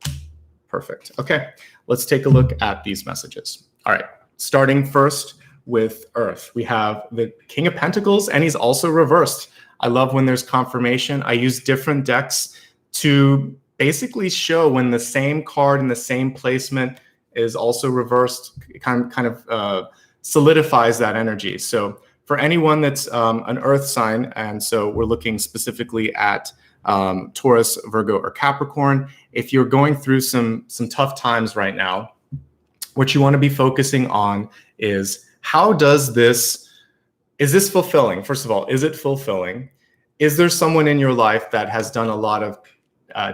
Perfect. Okay, let's take a look at these messages. All right, starting first with Earth. We have the King of Pentacles, and he's also reversed. I love when there's confirmation. I use different decks to basically show when the same card in the same placement is also reversed. It kind of solidifies that energy. So for anyone that's an Earth sign, and so we're looking specifically at Taurus, Virgo, or Capricorn. If you're going through some tough times right now, what you want to be focusing on is, how does this, is this fulfilling? First of all, is it fulfilling? Is there someone in your life that has done a lot of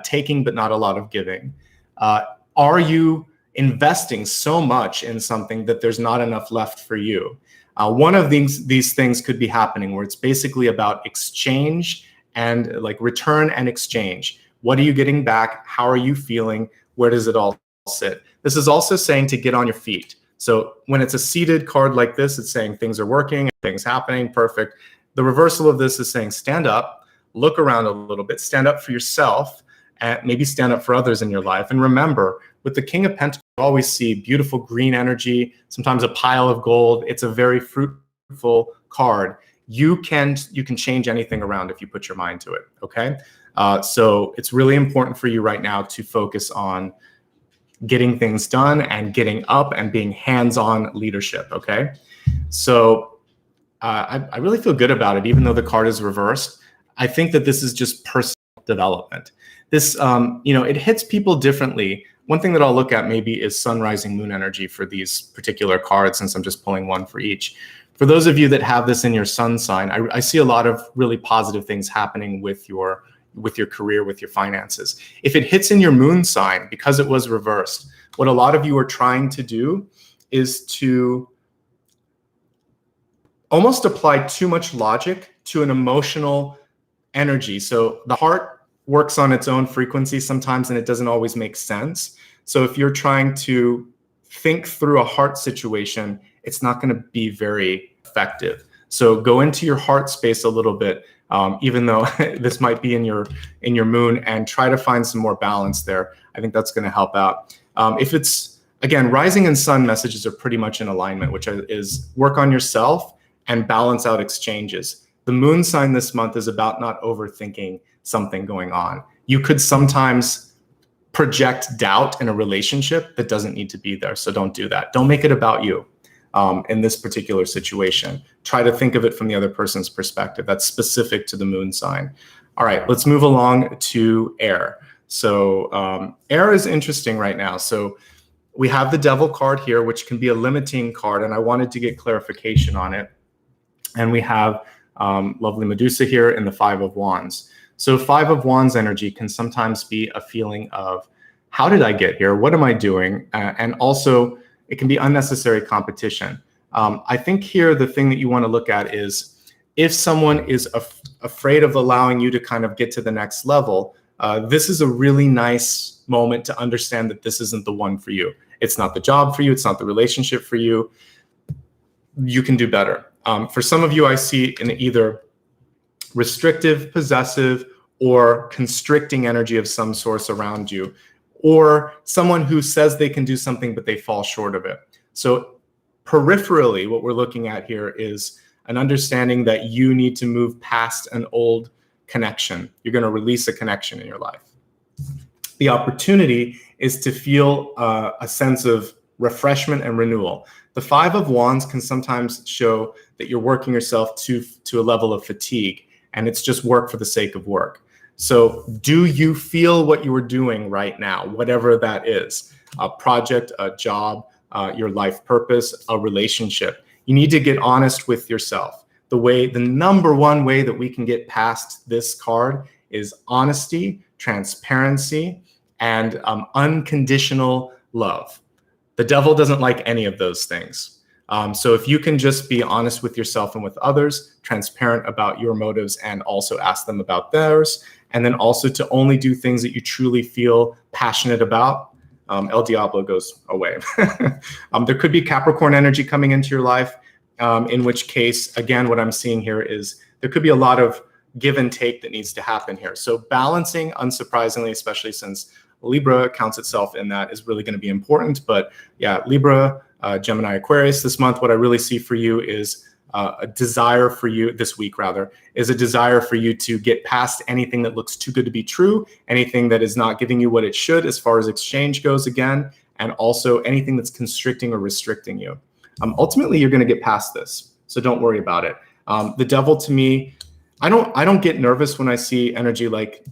taking but not a lot of giving? Are you investing so much in something that there's not enough left for you? One of these things could be happening where it's basically about exchange and like return and exchange. What are you getting back? How are you feeling? Where does it all sit? This is also saying to get on your feet. So when it's a seated card like this, it's saying things are working, things happening, perfect. The reversal of this is saying stand up, look around a little bit, stand up for yourself, and maybe stand up for others in your life. And remember, with the King of Pentacles, you always see beautiful green energy, sometimes a pile of gold. It's a very fruitful card. You can change anything around if you put your mind to it, okay? So it's really important for you right now to focus on getting things done and getting up and being hands-on leadership, okay? So I really feel good about it, even though the card is reversed. I think that this is just personal development. This, it hits people differently. One thing that I'll look at maybe is sun, rising, moon energy for these particular cards, since I'm just pulling one for each. For those of you that have this in your sun sign, I see a lot of really positive things happening with your career, with your finances. If it hits in your moon sign, because it was reversed, what a lot of you are trying to do is to almost apply too much logic to an emotional energy. So the heart works on its own frequency sometimes, and it doesn't always make sense. So if you're trying to think through a heart situation, it's not going to be very effective. So go into your heart space a little bit, even though this might be in your moon, and try to find some more balance there. I think that's going to help out. If it's, again, rising and sun messages are pretty much in alignment, which is work on yourself and balance out exchanges. The moon sign this month is about not overthinking something going on. You could sometimes project doubt in a relationship that doesn't need to be there. So don't do that. Don't make it about you in this particular situation. Try to think of it from the other person's perspective. That's specific to the moon sign. All right, let's move along to air. So air is interesting right now. So we have the devil card here, which can be a limiting card, and I wanted to get clarification on it. And we have lovely Medusa here in the 5 of Wands. So 5 of Wands energy can sometimes be a feeling of, how did I get here? What am I doing? And also, it can be unnecessary competition. I think here the thing that you want to look at is, if someone is afraid of allowing you to kind of get to the next level, this is a really nice moment to understand that this isn't the one for you. It's not the job for you. It's not the relationship for you. You can do better. For some of you, I see in either restrictive, possessive, or constricting energy of some source around you, or someone who says they can do something, but they fall short of it. So peripherally, what we're looking at here is an understanding that you need to move past an old connection. You're going to release a connection in your life. The opportunity is to feel a sense of refreshment and renewal. The Five of Wands can sometimes show that you're working yourself to a level of fatigue, and it's just work for the sake of work. So do you feel what you are doing right now, whatever that is? A project, a job, your life purpose, a relationship. You need to get honest with yourself. The number one way that we can get past this card is honesty, transparency, and unconditional love. The devil doesn't like any of those things. So if you can just be honest with yourself and with others, transparent about your motives, and also ask them about theirs, and then also to only do things that you truly feel passionate about, El Diablo goes away. There could be Capricorn energy coming into your life, in which case, again, what I'm seeing here is there could be a lot of give and take that needs to happen here. So balancing, unsurprisingly, especially since Libra counts itself in that, is really going to be important. But yeah, Libra, Gemini, Aquarius this month, what I really see for you is a desire for you, this week rather, is a desire for you to get past anything that looks too good to be true, anything that is not giving you what it should as far as exchange goes again, and also anything that's constricting or restricting you. Ultimately, you're going to get past this, so don't worry about it. The devil, to me, I don't get nervous when I see energy like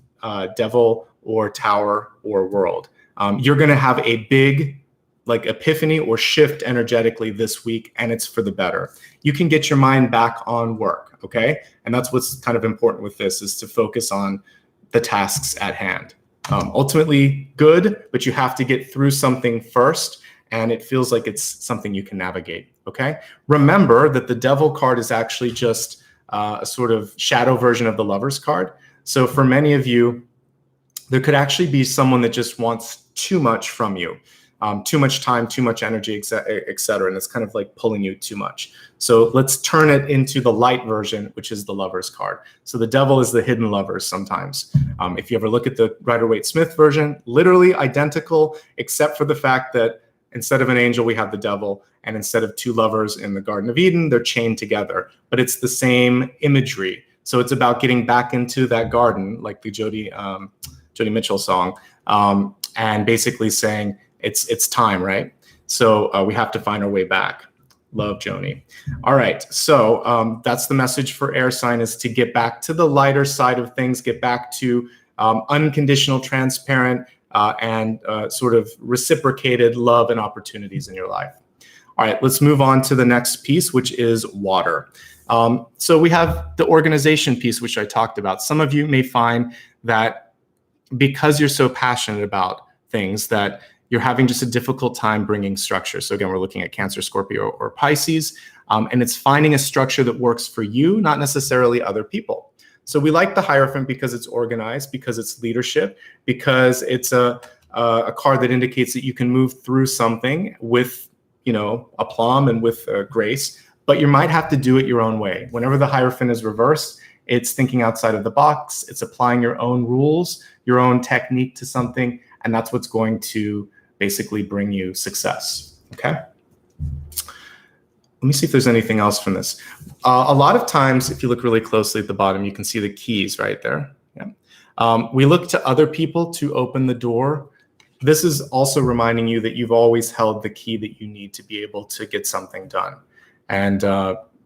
devil or tower or world. You're going to have a big epiphany or shift energetically this week, and it's for the better. You can get your mind back on work, okay? And that's what's kind of important with this, is to focus on the tasks at hand. Ultimately good, but you have to get through something first, and it feels like it's something you can navigate, okay? Remember that the devil card is actually just a sort of shadow version of the Lover's card. So for many of you, there could actually be someone that just wants too much from you. Too much time, too much energy, et cetera, and it's kind of like pulling you too much. So let's turn it into the light version, which is the Lover's card. So the devil is the hidden lovers sometimes. If you ever look at the Rider-Waite-Smith version, literally identical, except for the fact that instead of an angel, we have the devil, and instead of two lovers in the Garden of Eden, they're chained together. But it's the same imagery. So it's about getting back into that garden, like the Joni Mitchell song, and basically saying, it's time, right? So we have to find our way back. Love, Joni. All right, so that's the message for air sign, is to get back to the lighter side of things, get back to unconditional, transparent, and sort of reciprocated love and opportunities in your life. All right, let's move on to the next piece, which is water. So we have the organization piece, which I talked about. Some of you may find that because you're so passionate about things that you're having just a difficult time bringing structure. So again, we're looking at Cancer, Scorpio, or Pisces, and it's finding a structure that works for you, not necessarily other people. So we like the Hierophant because it's organized, because it's leadership, because it's a card that indicates that you can move through something with, aplomb and with grace, but you might have to do it your own way. Whenever the Hierophant is reversed, it's thinking outside of the box, it's applying your own rules, your own technique to something, and that's what's going to basically bring you success, okay? Let me see if there's anything else from this. A lot of times, if you look really closely at the bottom, you can see the keys right there. Yeah. We look to other people to open the door. This is also reminding you that you've always held the key that you need to be able to get something done. And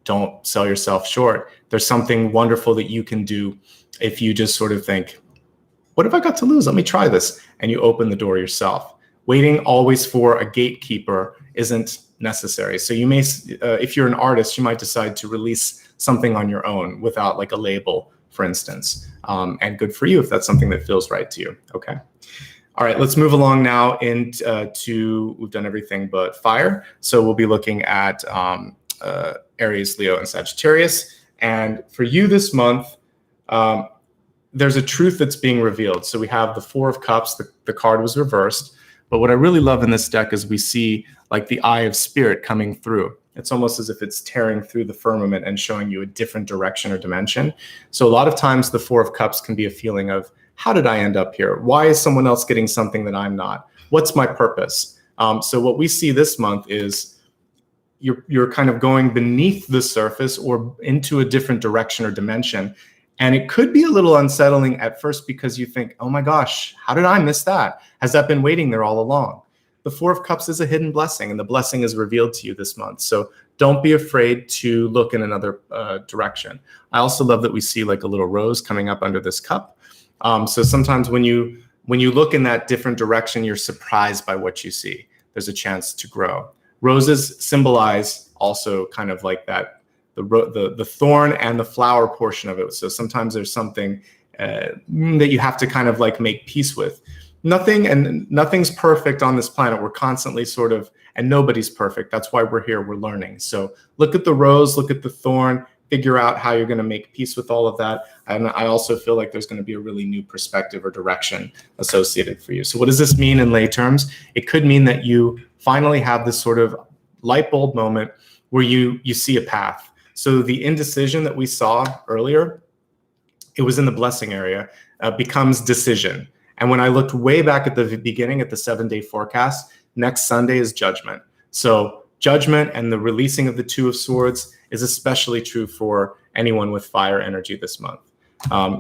don't sell yourself short. There's something wonderful that you can do if you just sort of think, what have I got to lose? Let me try this. And you open the door yourself. Waiting always for a gatekeeper isn't necessary. So you may, if you're an artist, you might decide to release something on your own without like a label, for instance. And good for you if that's something that feels right to you, okay? All right, let's move along now into, we've done everything but fire. So we'll be looking at Aries, Leo, and Sagittarius. And for you this month, there's a truth that's being revealed. So we have the Four of Cups, the card was reversed. But what I really love in this deck is we see like the eye of spirit coming through. It's almost as if it's tearing through the firmament and showing you a different direction or dimension. So a lot of times the Four of Cups can be a feeling of, how did I end up here? Why is someone else getting something that I'm not? What's my purpose? So what we see this month is you're kind of going beneath the surface or into a different direction or dimension. And it could be a little unsettling at first because you think, oh my gosh, how did I miss that? Has that been waiting there all along? The Four of Cups is a hidden blessing, and the blessing is revealed to you this month. So don't be afraid to look in another direction. I also love that we see like a little rose coming up under this cup. So sometimes when you look in that different direction, you're surprised by what you see. There's a chance to grow. Roses symbolize also kind of like that, the thorn and the flower portion of it. So sometimes there's something that you have to kind of like make peace with. Nothing's perfect on this planet. We're constantly sort of, and nobody's perfect. That's why we're here, we're learning. So look at the rose, look at the thorn, figure out how you're going to make peace with all of that. And I also feel like there's going to be a really new perspective or direction associated for you. So what does this mean in lay terms? It could mean that you finally have this sort of light bulb moment where you see a path. So the indecision that we saw earlier, it was in the blessing area, becomes decision. And when I looked way back at the beginning at the 7-day forecast, next Sunday is judgment. So judgment and the releasing of the Two of Swords is especially true for anyone with fire energy this month.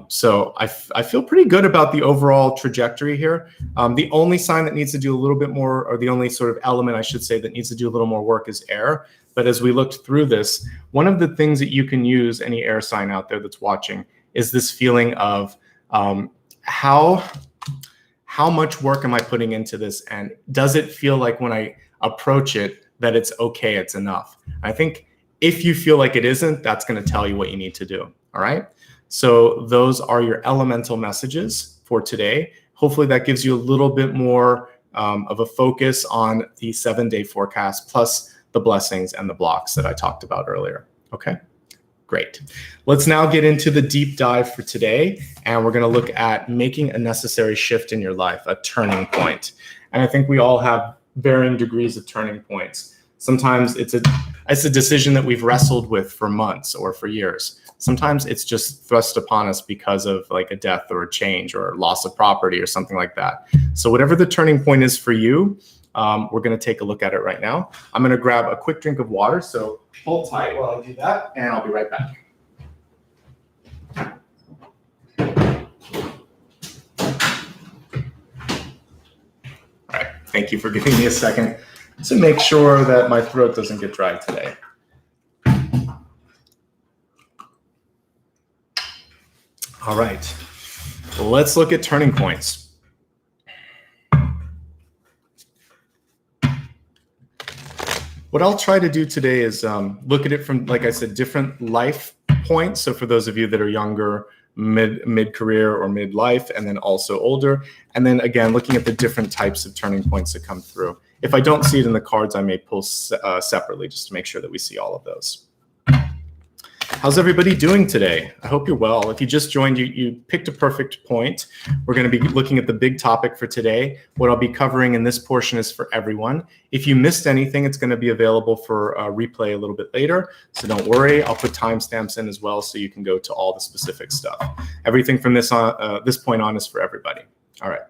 So I feel pretty good about the overall trajectory here. The only sign that needs to do a little bit more, or the only sort of element I should say that needs to do a little more work is air. But as we looked through this, one of the things that you can use, any air sign out there that's watching, is this feeling of how much work am I putting into this? And does it feel like when I approach it that it's okay, it's enough? I think if you feel like it isn't, that's going to tell you what you need to do. All right. So those are your elemental messages for today. Hopefully that gives you a little bit more of a focus on the 7-day forecast, plus the blessings and the blocks that I talked about earlier. Okay. Great. Let's now get into the deep dive for today. And we're going to look at making a necessary shift in your life, a turning point. And I think we all have varying degrees of turning points. Sometimes it's a decision that we've wrestled with for months or for years. Sometimes it's just thrust upon us because of like a death or a change or loss of property or something like that. So whatever the turning point is for you, we're going to take a look at it right now. I'm going to grab a quick drink of water. So hold tight while I do that, and I'll be right back. All right. Thank you for giving me a second to make sure that my throat doesn't get dry today. All right. Let's look at turning points. What I'll try to do today is look at it from, like I said, different life points. So for those of you that are younger, mid-career or mid-life, and then also older. And then again, looking at the different types of turning points that come through. If I don't see it in the cards, I may pull separately just to make sure that we see all of those. How's everybody doing today? I hope you're well. If you just joined, you picked a perfect point. We're going to be looking at the big topic for today. What I'll be covering in this portion is for everyone. If you missed anything, it's going to be available for a replay a little bit later. So don't worry. I'll put timestamps in as well so you can go to all the specific stuff. Everything from this point on is for everybody. All right.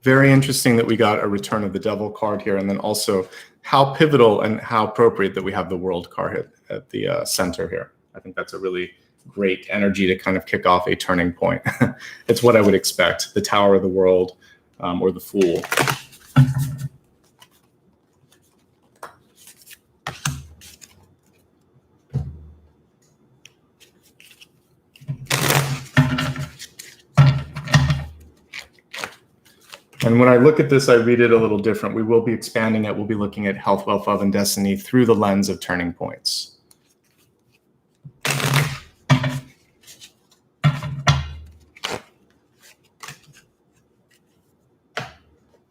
Very interesting that we got a Return of the Devil card here, and then also how pivotal and how appropriate that we have the World card at the center here. I think that's a really great energy to kind of kick off a turning point. It's what I would expect, the Tower of the World or the Fool. And when I look at this, I read it a little different. We will be expanding it. We'll be looking at health, wealth, love, and destiny through the lens of turning points.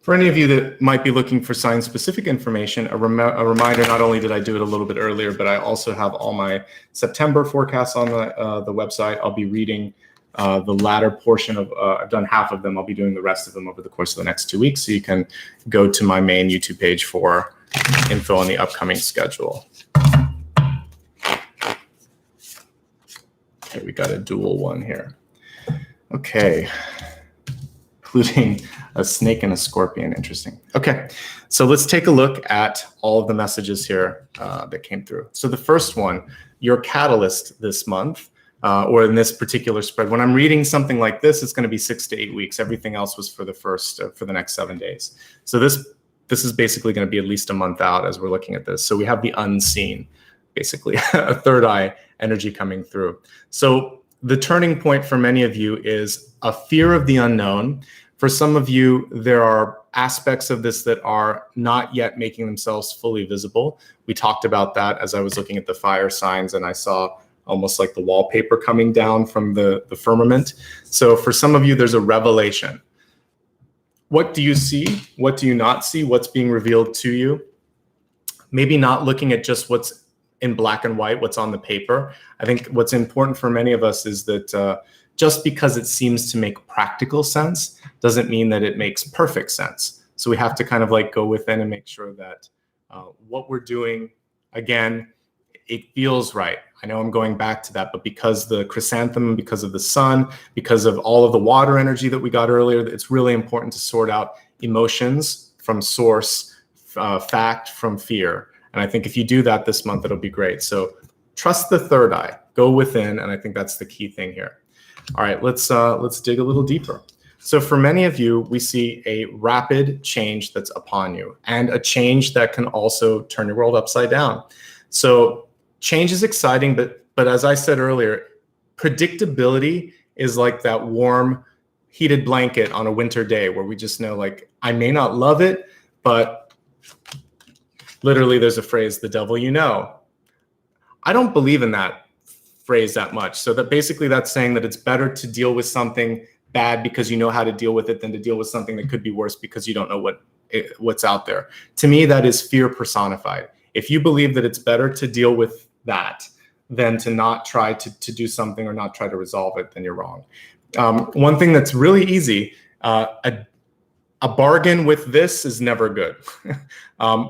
For any of you that might be looking for sign-specific information, a reminder, not only did I do it a little bit earlier, but I also have all my September forecasts on the website. I'll be reading the latter portion of, I've done half of them. I'll be doing the rest of them over the course of the next 2 weeks. So you can go to my main YouTube page for info on the upcoming schedule. Okay, we got a dual one here. Okay, including a snake and a scorpion. Interesting. Okay, so let's take a look at all of the messages here that came through. So the first one, your catalyst this month, or in this particular spread. When I'm reading something like this, it's going to be 6 to 8 weeks. Everything else was for the for the next 7 days. So this is basically going to be at least a month out as we're looking at this. So we have the unseen, basically a third eye energy coming through. So the turning point for many of you is a fear of the unknown. For some of you, there are aspects of this that are not yet making themselves fully visible. We talked about that as I was looking at the fire signs, and I saw almost like the wallpaper coming down from the firmament. So for some of you, there's a revelation. What do you see? What do you not see? What's being revealed to you? Maybe not looking at just what's in black and white, what's on the paper. I think what's important for many of us is that just because it seems to make practical sense doesn't mean that it makes perfect sense. So we have to kind of like go within and make sure that what we're doing, again, it feels right. I know I'm going back to that, but because the chrysanthemum, because of the sun, because of all of the water energy that we got earlier, it's really important to sort out emotions from source, fact from fear. And I think if you do that this month, it'll be great. So trust the third eye, go within, and I think that's the key thing here. All right, let's dig a little deeper. So for many of you, we see a rapid change that's upon you, and a change that can also turn your world upside down. So change is exciting, but as I said earlier, predictability is like that warm, heated blanket on a winter day where we just know, like, I may not love it, but literally there's a phrase, the devil you know. I don't believe in that phrase that much. So that basically that's saying that it's better to deal with something bad because you know how to deal with it than to deal with something that could be worse because you don't know what's out there. To me, that is fear personified. If you believe that it's better to deal with that than to not try to do something or not try to resolve it, then you're wrong. One thing that's really easy, a bargain with this is never good.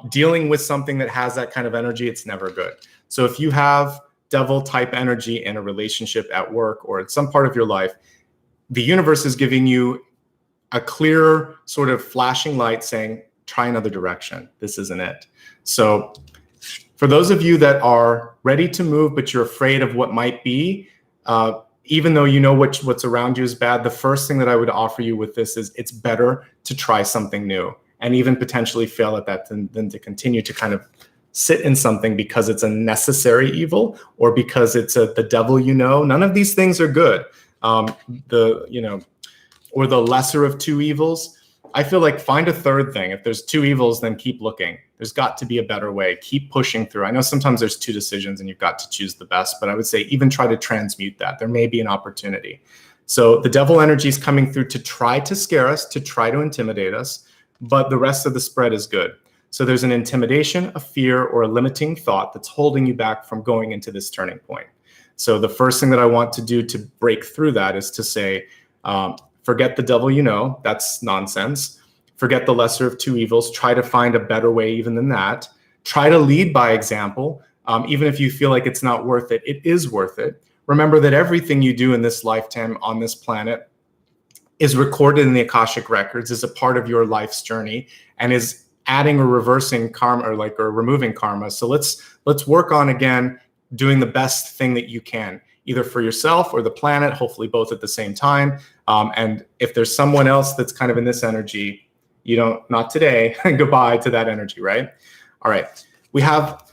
Dealing with something that has that kind of energy, it's never good. So if you have devil type energy in a relationship, at work, or at some part of your life, the universe is giving you a clear sort of flashing light saying, try another direction. This isn't it. So for those of you that are ready to move, but you're afraid of what might be, even though you know what's around you is bad, the first thing that I would offer you with this is it's better to try something new and even potentially fail at that than to continue to kind of sit in something because it's a necessary evil or because it's the devil you know. None of these things are good. Or the lesser of two evils. I feel like find a third thing. If there's two evils, then keep looking. There's got to be a better way. Keep pushing through. I know sometimes there's two decisions and you've got to choose the best, but I would say even try to transmute that. There may be an opportunity. So the devil energy is coming through to try to scare us, to try to intimidate us, but the rest of the spread is good. So there's an intimidation, a fear, or a limiting thought that's holding you back from going into this turning point. So the first thing that I want to do to break through that is to say, forget the devil you know, that's nonsense. Forget the lesser of two evils. Try to find a better way even than that. Try to lead by example. Even if you feel like it's not worth it, it is worth it. Remember that everything you do in this lifetime on this planet is recorded in the Akashic records, is a part of your life's journey, and is adding or reversing karma or removing karma. So let's work on, again, doing the best thing that you can, either for yourself or the planet, hopefully both at the same time. And if there's someone else that's kind of in this energy, not today, goodbye to that energy, right? All right, we have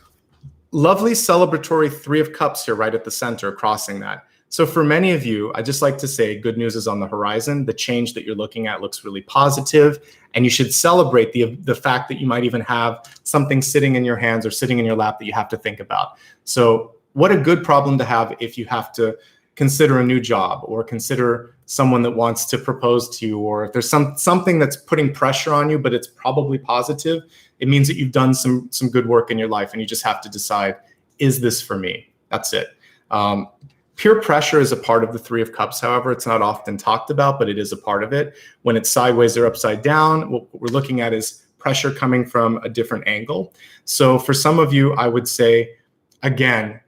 lovely celebratory Three of Cups here right at the center, crossing that. So for many of you, I just like to say good news is on the horizon. The change that you're looking at looks really positive, and you should celebrate the fact that you might even have something sitting in your hands or sitting in your lap that you have to think about. So what a good problem to have if you have to consider a new job or consider someone that wants to propose to you, or if there's something that's putting pressure on you, but it's probably positive. It means that you've done some good work in your life, and you just have to decide, is this for me? That's it. Peer pressure is a part of the Three of Cups, however. It's not often talked about, but it is a part of it. When it's sideways or upside down, what we're looking at is pressure coming from a different angle. So for some of you, I would say, again,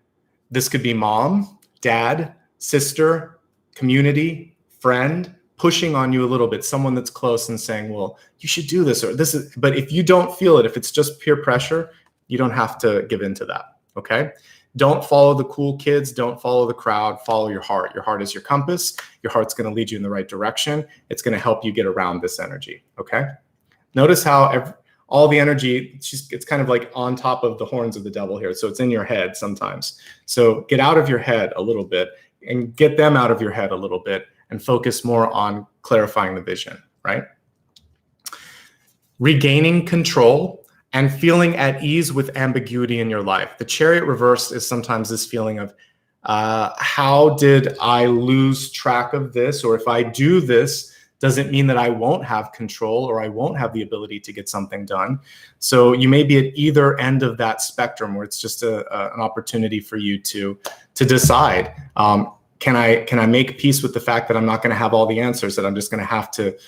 this could be mom, dad, sister, community, friend, pushing on you a little bit, someone that's close and saying, well, you should do this, or this is, but if you don't feel it, if it's just peer pressure, you don't have to give in to that, okay? Don't follow the cool kids. Don't follow the crowd. Follow your heart. Your heart is your compass. Your heart's going to lead you in the right direction. It's going to help you get around this energy. Okay. Notice how all the energy, it's kind of like on top of the horns of the devil here. So it's in your head sometimes. So get out of your head a little bit and get them out of your head a little bit and focus more on clarifying the vision, right? Regaining control and feeling at ease with ambiguity in your life. The Chariot reversed is sometimes this feeling of, how did I lose track of this? Or if I do this, does it mean that I won't have control or I won't have the ability to get something done? So you may be at either end of that spectrum where it's just an opportunity for you to decide, can I make peace with the fact that I'm not gonna have all the answers, that I'm just gonna have to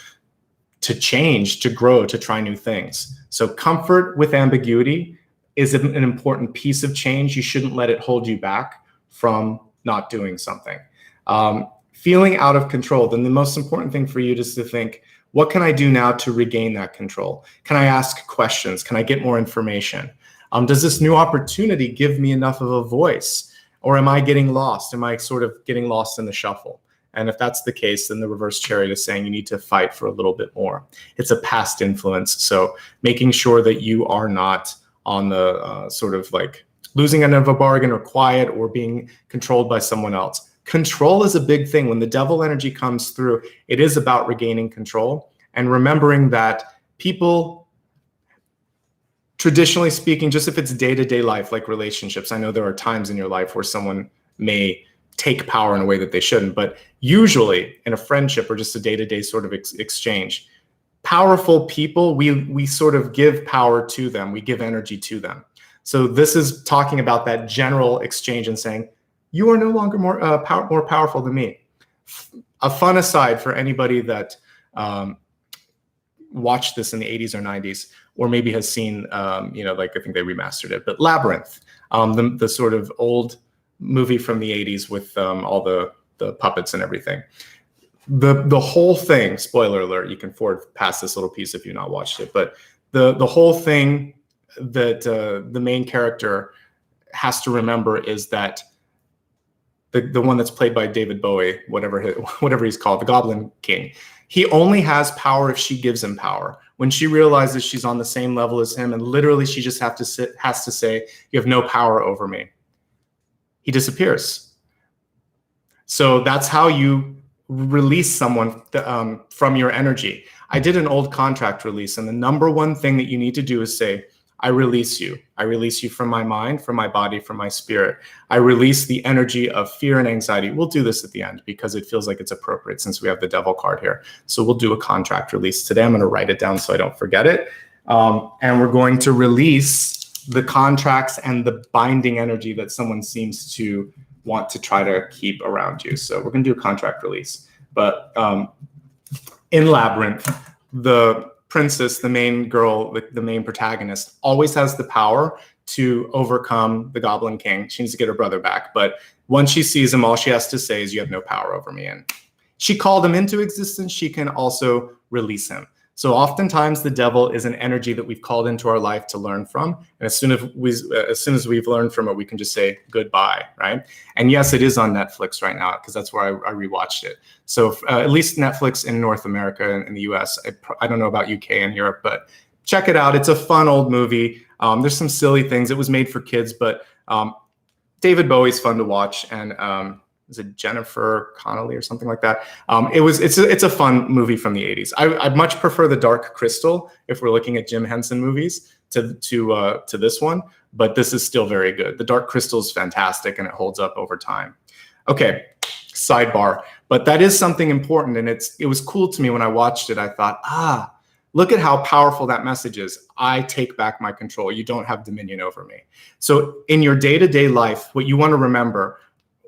change, to grow, to try new things. So comfort with ambiguity is an important piece of change. You shouldn't let it hold you back from not doing something. Feeling out of control, then the most important thing for you is to think, what can I do now to regain that control? Can I ask questions? Can I get more information? Does this new opportunity give me enough of a voice? Or am I getting lost? Am I sort of getting lost in the shuffle? And if that's the case, then the reverse Chariot is saying you need to fight for a little bit more. It's a past influence. So making sure that you are not on the sort of like losing end of a bargain or quiet or being controlled by someone else. Control is a big thing. When the devil energy comes through, it is about regaining control and remembering that people, traditionally speaking, just if it's day-to-day life, like relationships, I know there are times in your life where someone may take power in a way that they shouldn't, but usually in a friendship or just a day-to-day sort of exchange, powerful people, we sort of give power to them, we give energy to them. So this is talking about that general exchange and saying, you are no longer more powerful than me. A fun aside for anybody that watched this in the 80s or 90s, or maybe has seen, like I think they remastered it, but Labyrinth, the sort of old movie from the 80s with all the puppets and everything. The whole thing, spoiler alert, you can forward past this little piece if you've not watched it, but the whole thing that the main character has to remember is that the one that's played by David Bowie, whatever he's called, the Goblin King, he only has power if she gives him power. When she realizes she's on the same level as him and literally she just has to say, you have no power over me, he disappears. So that's how you release someone from your energy. I did an old contract release, and the number one thing that you need to do is say, I release you. I release you from my mind, from my body, from my spirit. I release the energy of fear and anxiety. We'll do this at the end because it feels like it's appropriate since we have the devil card here. So we'll do a contract release today. I'm going to write it down so I don't forget it. And we're going to release the contracts and the binding energy that someone seems to want to try to keep around you. So we're going to do a contract release. But in Labyrinth, the princess, the main girl, the main protagonist, always has the power to overcome the Goblin King. She needs to get her brother back. But once she sees him, all she has to say is, you have no power over me. And she called him into existence. She can also release him. So oftentimes the devil is an energy that we've called into our life to learn from. And as soon as we've learned from it, we can just say goodbye, right? And yes, it is on Netflix right now because that's where I rewatched it. So at least Netflix in North America and in the US. I don't know about UK and Europe, but check it out. It's a fun old movie. There's some silly things. It was made for kids, but David Bowie's fun to watch. And is it Jennifer Connelly or something like that? It's a fun movie from the 80s. I'd much prefer The Dark Crystal if we're looking at Jim Henson movies to this one, but this is still very good. The Dark Crystal is fantastic and it holds up over time. Okay, sidebar, but that is something important, and it was cool to me when I watched it. I thought, look at how powerful that message is. I take back my control. You don't have dominion over me. So in your day-to-day life, what you want to remember,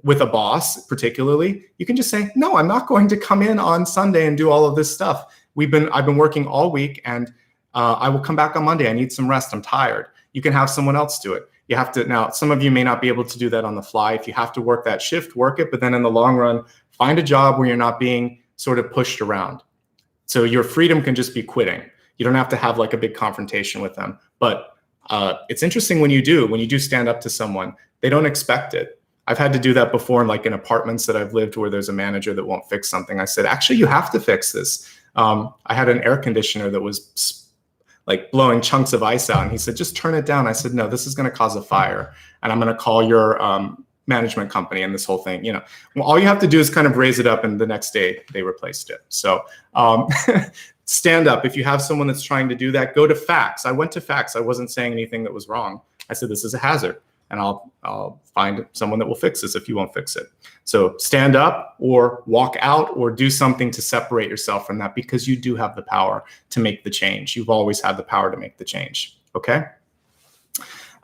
with a boss particularly, you can just say, no, I'm not going to come in on Sunday and do all of this stuff. I've been working all week, and I will come back on Monday. I need some rest. I'm tired. You can have someone else do it. You have to, now, some of you may not be able to do that on the fly. If you have to work that shift, work it. But then in the long run, find a job where you're not being sort of pushed around. So your freedom can just be quitting. You don't have to have like a big confrontation with them. But it's interesting when you do stand up to someone, they don't expect it. I've had to do that before in apartments that I've lived where there's a manager that won't fix something. I said, actually, you have to fix this. I had an air conditioner that was like blowing chunks of ice out. And he said, just turn it down. I said, no, this is going to cause a fire. And I'm going to call your management company and this whole thing. Well, all you have to do is kind of raise it up, and the next day they replaced it. So stand up. If you have someone that's trying to do that, go to facts. I went to facts. I wasn't saying anything that was wrong. I said, this is a hazard, and I'll find someone that will fix this if you won't fix it. So stand up or walk out or do something to separate yourself from that, because you do have the power to make the change. You've always had the power to make the change. Okay.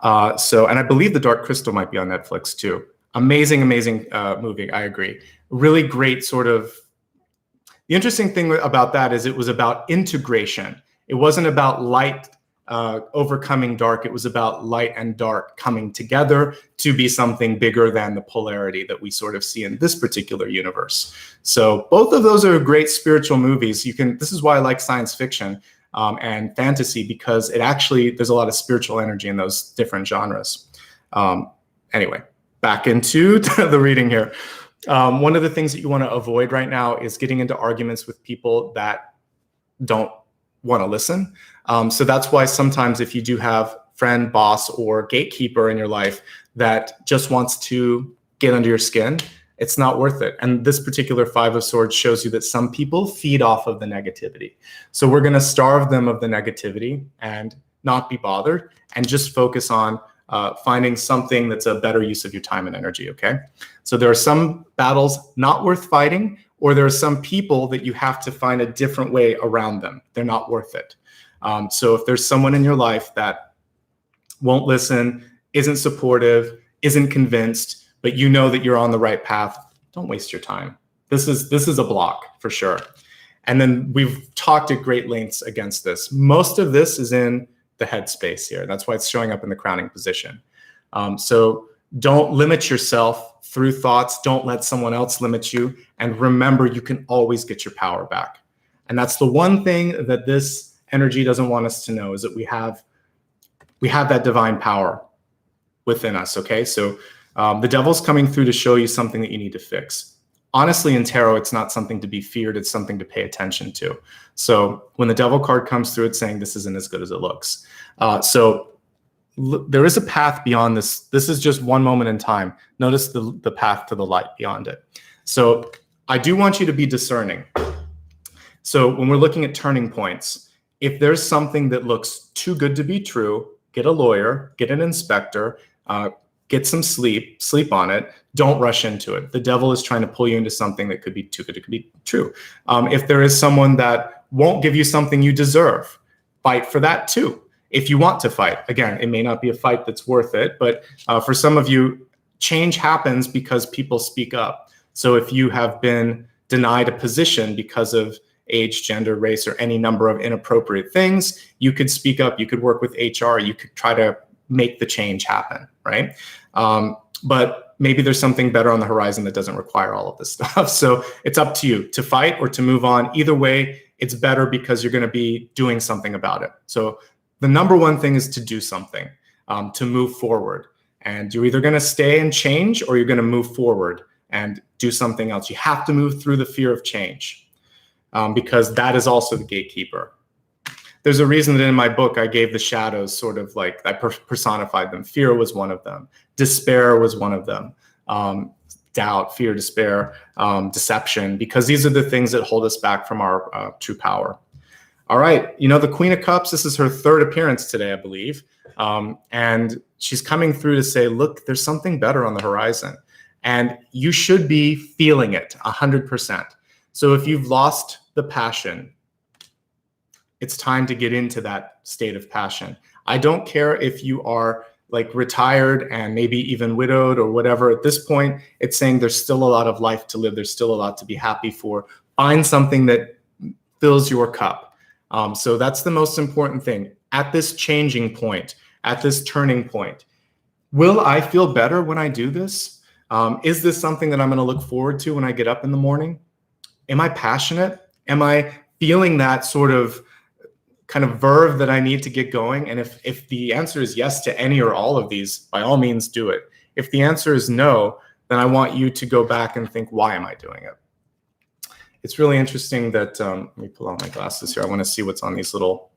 And I believe The Dark Crystal might be on Netflix too. Amazing movie. I agree. Really great sort of. The interesting thing about that is it was about integration. It wasn't about light overcoming dark. It was about light and dark coming together to be something bigger than the polarity that we sort of see in this particular universe. So both of those are great spiritual movies. This is why I like science fiction and fantasy, because there's a lot of spiritual energy in those different genres. Anyway, back into the reading here. One of the things that you want to avoid right now is getting into arguments with people that don't want to listen. So that's why sometimes if you do have friend, boss, or gatekeeper in your life that just wants to get under your skin, it's not worth it. And this particular Five of Swords shows you that some people feed off of the negativity. So we're going to starve them of the negativity and not be bothered and just focus on finding something that's a better use of your time and energy, okay? So there are some battles not worth fighting, or there are some people that you have to find a different way around them. They're not worth it. So if there's someone in your life that won't listen, isn't supportive, isn't convinced, but you know that you're on the right path, don't waste your time. This is a block for sure. And then we've talked at great lengths against this. Most of this is in the headspace here. That's why it's showing up in the crowning position. So don't limit yourself through thoughts. Don't let someone else limit you. And remember, you can always get your power back. And that's the one thing that this energy doesn't want us to know, is that we have that divine power within us, okay? So the devil's coming through to show you something that you need to fix. Honestly, in tarot, it's not something to be feared. It's something to pay attention to. So when the devil card comes through, it's saying this isn't as good as it looks. There is a path beyond this. This is just one moment in time. Notice the path to the light beyond it. So I do want you to be discerning. So when we're looking at turning points, if there's something that looks too good to be true, get a lawyer, get an inspector, get some sleep on it. Don't rush into it. The devil is trying to pull you into something that could be too good to be true. If there is someone that won't give you something you deserve, fight for that too. If you want to fight, again, it may not be a fight that's worth it, but for some of you, change happens because people speak up. So if you have been denied a position because of age, gender, race, or any number of inappropriate things, you could speak up, you could work with HR, you could try to make the change happen, right? But maybe there's something better on the horizon that doesn't require all of this stuff. So it's up to you to fight or to move on. Either way, it's better because you're going to be doing something about it. So the number one thing is to do something, to move forward. And you're either going to stay and change, or you're going to move forward and do something else. You have to move through the fear of change, because that is also the gatekeeper. There's a reason that in my book, I gave the shadows sort of like, I personified them. Fear was one of them. Despair was one of them. Doubt, fear, despair, deception, because these are the things that hold us back from our true power. All right, the Queen of Cups, this is her third appearance today, I believe. And she's coming through to say, look, there's something better on the horizon. And you should be feeling it 100%. So if you've lost the passion, it's time to get into that state of passion. I don't care if you are like retired and maybe even widowed or whatever, at this point, it's saying there's still a lot of life to live. There's still a lot to be happy for. Find something that fills your cup. So that's the most important thing. At this changing point, at this turning point, will I feel better when I do this? Is this something that I'm going to look forward to when I get up in the morning? Am I passionate? Am I feeling that sort of kind of verve that I need to get going? And if the answer is yes to any or all of these, by all means do it. If the answer is no, then I want you to go back and think, why am I doing it? It's really interesting that, let me pull out my glasses here. I want to see what's on these little,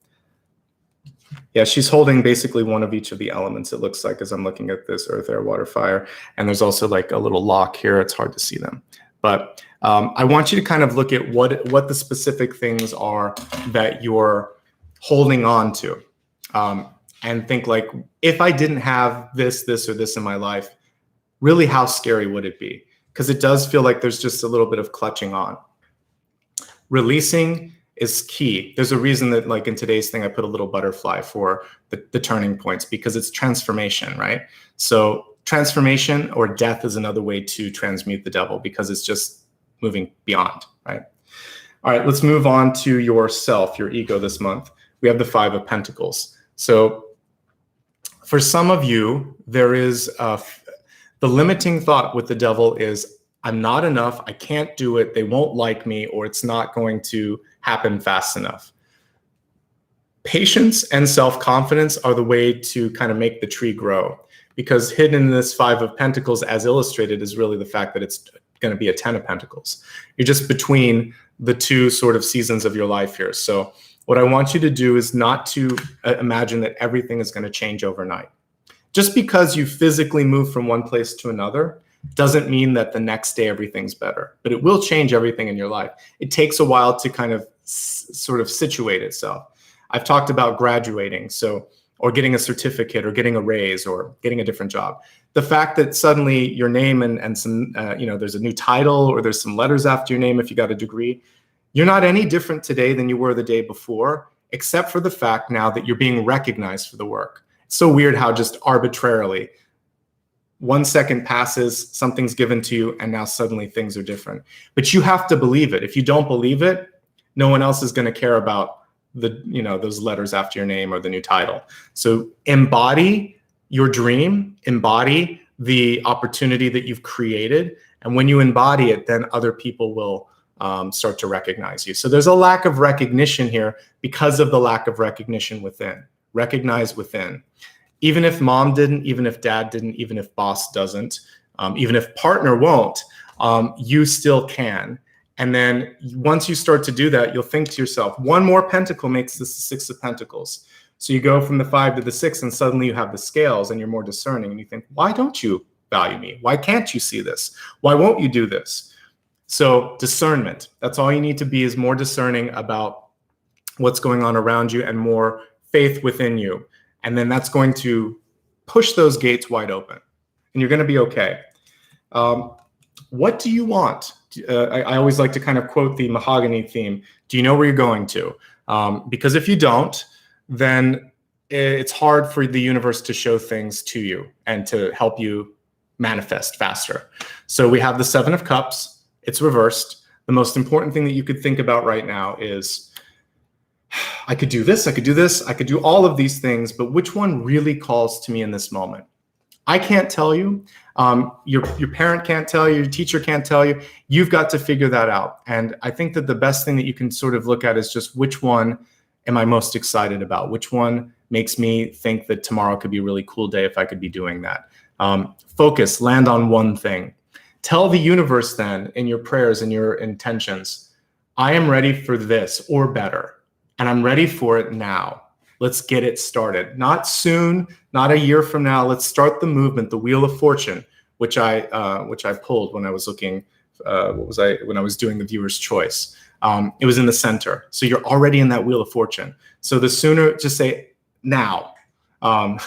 yeah, she's holding basically one of each of the elements, it looks like, as I'm looking at this: earth, air, water, fire. And there's also like a little lock here. It's hard to see them. But I want you to kind of look at what the specific things are that you're holding on to, and think like, if I didn't have this, or this in my life, really how scary would it be? Because it does feel like there's just a little bit of clutching on. Releasing is key. There's a reason that, like in today's thing, I put a little butterfly for the turning points, because it's transformation, right? So transformation or death is another way to transmute the devil, because it's just moving beyond, right? All right, let's move on to yourself, your ego this month. We have the Five of Pentacles. So for some of you, there is the limiting thought with the devil is, I'm not enough, I can't do it, they won't like me, or it's not going to happen fast enough. Patience and self-confidence are the way to kind of make the tree grow, because hidden in this Five of Pentacles, as illustrated, is really the fact that it's going to be a Ten of Pentacles. You're just between the two sort of seasons of your life here. So what I want you to do is not to imagine that everything is going to change overnight. Just because you physically move from one place to another doesn't mean that the next day everything's better, but it will change everything in your life. It takes a while to kind of sort of situate itself. I've talked about graduating, or getting a certificate, or getting a raise, or getting a different job. The fact that suddenly your name and some, there's a new title, or there's some letters after your name if you got a degree, you're not any different today than you were the day before, except for the fact now that you're being recognized for the work. It's so weird how just arbitrarily 1 second passes, something's given to you, and now suddenly things are different. But you have to believe it. If you don't believe it, no one else is going to care about those letters after your name or the new title. So embody your dream, embody the opportunity that you've created. And when you embody it, then other people will start to recognize you. So there's a lack of recognition here because of the lack of recognition within. Recognize within. Even if mom didn't, even if dad didn't, even if boss doesn't, even if partner won't, you still can. And then once you start to do that, you'll think to yourself, one more pentacle makes this the Six of Pentacles. So you go from the 5 to the 6, and suddenly you have the scales and you're more discerning, and you think, why don't you value me? Why can't you see this? Why won't you do this? So discernment, that's all you need to be, is more discerning about what's going on around you and more faith within you. And then that's going to push those gates wide open, and you're going to be okay. What do you want? I always like to kind of quote the mahogany theme. Do you know where you're going to? Because if you don't, then it's hard for the universe to show things to you and to help you manifest faster. So we have the Seven of Cups. It's reversed. The most important thing that you could think about right now is, I could do this, I could do this, I could do all of these things, but which one really calls to me in this moment? I can't tell you. Your parent can't tell you. Your teacher can't tell you. You've got to figure that out. And I think that the best thing that you can sort of look at is just, which one am I most excited about? Which one makes me think that tomorrow could be a really cool day if I could be doing that? Focus, land on one thing. Tell the universe then, in your prayers and your intentions, I am ready for this or better, and I'm ready for it now. Let's get it started. Not soon, not a year from now. Let's start the movement, the Wheel of Fortune, which I pulled when I was looking. When I was doing the viewer's choice? It was in the center. So you're already in that Wheel of Fortune. So the sooner, just say now. I'm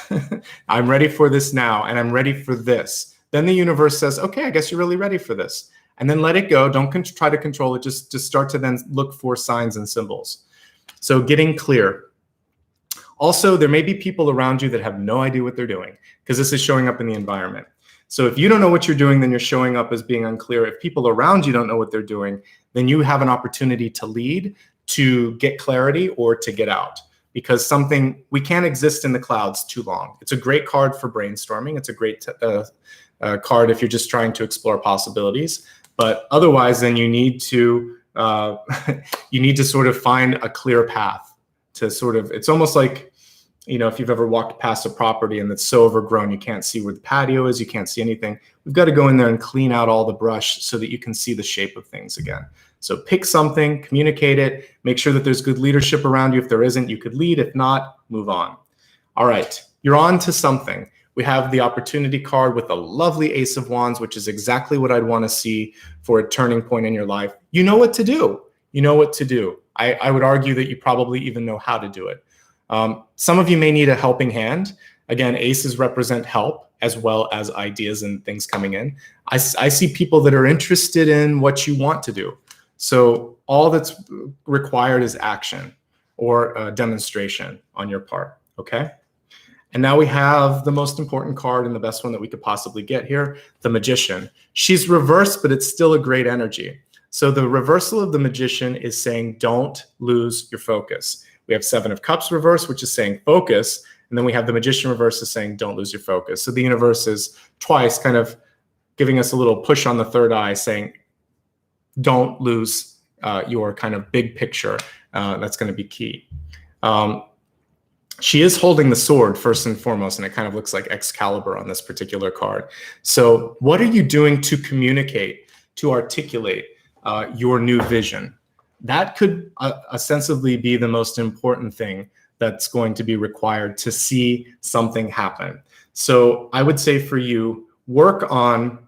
ready for this now, and I'm ready for this. Then the universe says, okay, I guess you're really ready for this. And then let it go. Don't try to control it. Just start to then look for signs and symbols. So getting clear. Also, there may be people around you that have no idea what they're doing, because this is showing up in the environment. So if you don't know what you're doing, then you're showing up as being unclear. If people around you don't know what they're doing, then you have an opportunity to lead, to get clarity, or to get out. Because we can't exist in the clouds too long. It's a great card for brainstorming. It's a great card if you're just trying to explore possibilities. But otherwise, then you need to sort of find a clear path to sort of, it's almost like, if you've ever walked past a property and it's so overgrown, you can't see where the patio is, you can't see anything. We've got to go in there and clean out all the brush so that you can see the shape of things again. So pick something, communicate it, make sure that there's good leadership around you. If there isn't, you could lead. If not, move on. All right, you're on to something. We have the opportunity card with a lovely Ace of Wands, which is exactly what I'd want to see for a turning point in your life. You know what to do. You know what to do. I would argue that you probably even know how to do it. Some of you may need a helping hand. Again, aces represent help as well as ideas and things coming in. I see people that are interested in what you want to do. So all that's required is action or demonstration on your part, okay? And now we have the most important card and the best one that we could possibly get here, the Magician. She's reversed, but it's still a great energy. So the reversal of the Magician is saying, don't lose your focus. We have Seven of Cups reverse, which is saying focus. And then we have the Magician reverse is saying, don't lose your focus. So the universe is twice kind of giving us a little push on the third eye saying, don't lose your kind of big picture. That's going to be key. She is holding the sword first and foremost, and it kind of looks like Excalibur on this particular card. So what are you doing to communicate, to articulate your new vision? That could ostensibly be the most important thing that's going to be required to see something happen. So I would say for you, work on,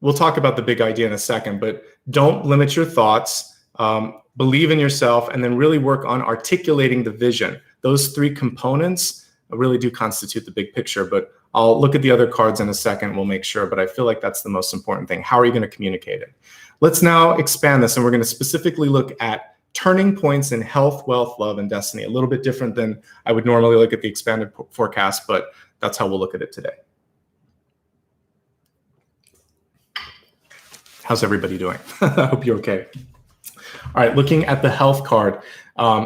we'll talk about the big idea in a second, but don't limit your thoughts, believe in yourself, and then really work on articulating the vision. Those three components really do constitute the big picture, but I'll look at the other cards in a second, we'll make sure, but I feel like that's the most important thing. How are you going to communicate it? Let's now expand this, and we're going to specifically look at turning points in health, wealth, love, and destiny. A little bit different than I would normally look at the expanded forecast, but that's how we'll look at it today. How's everybody doing? I hope you're okay. All right, looking at the health card.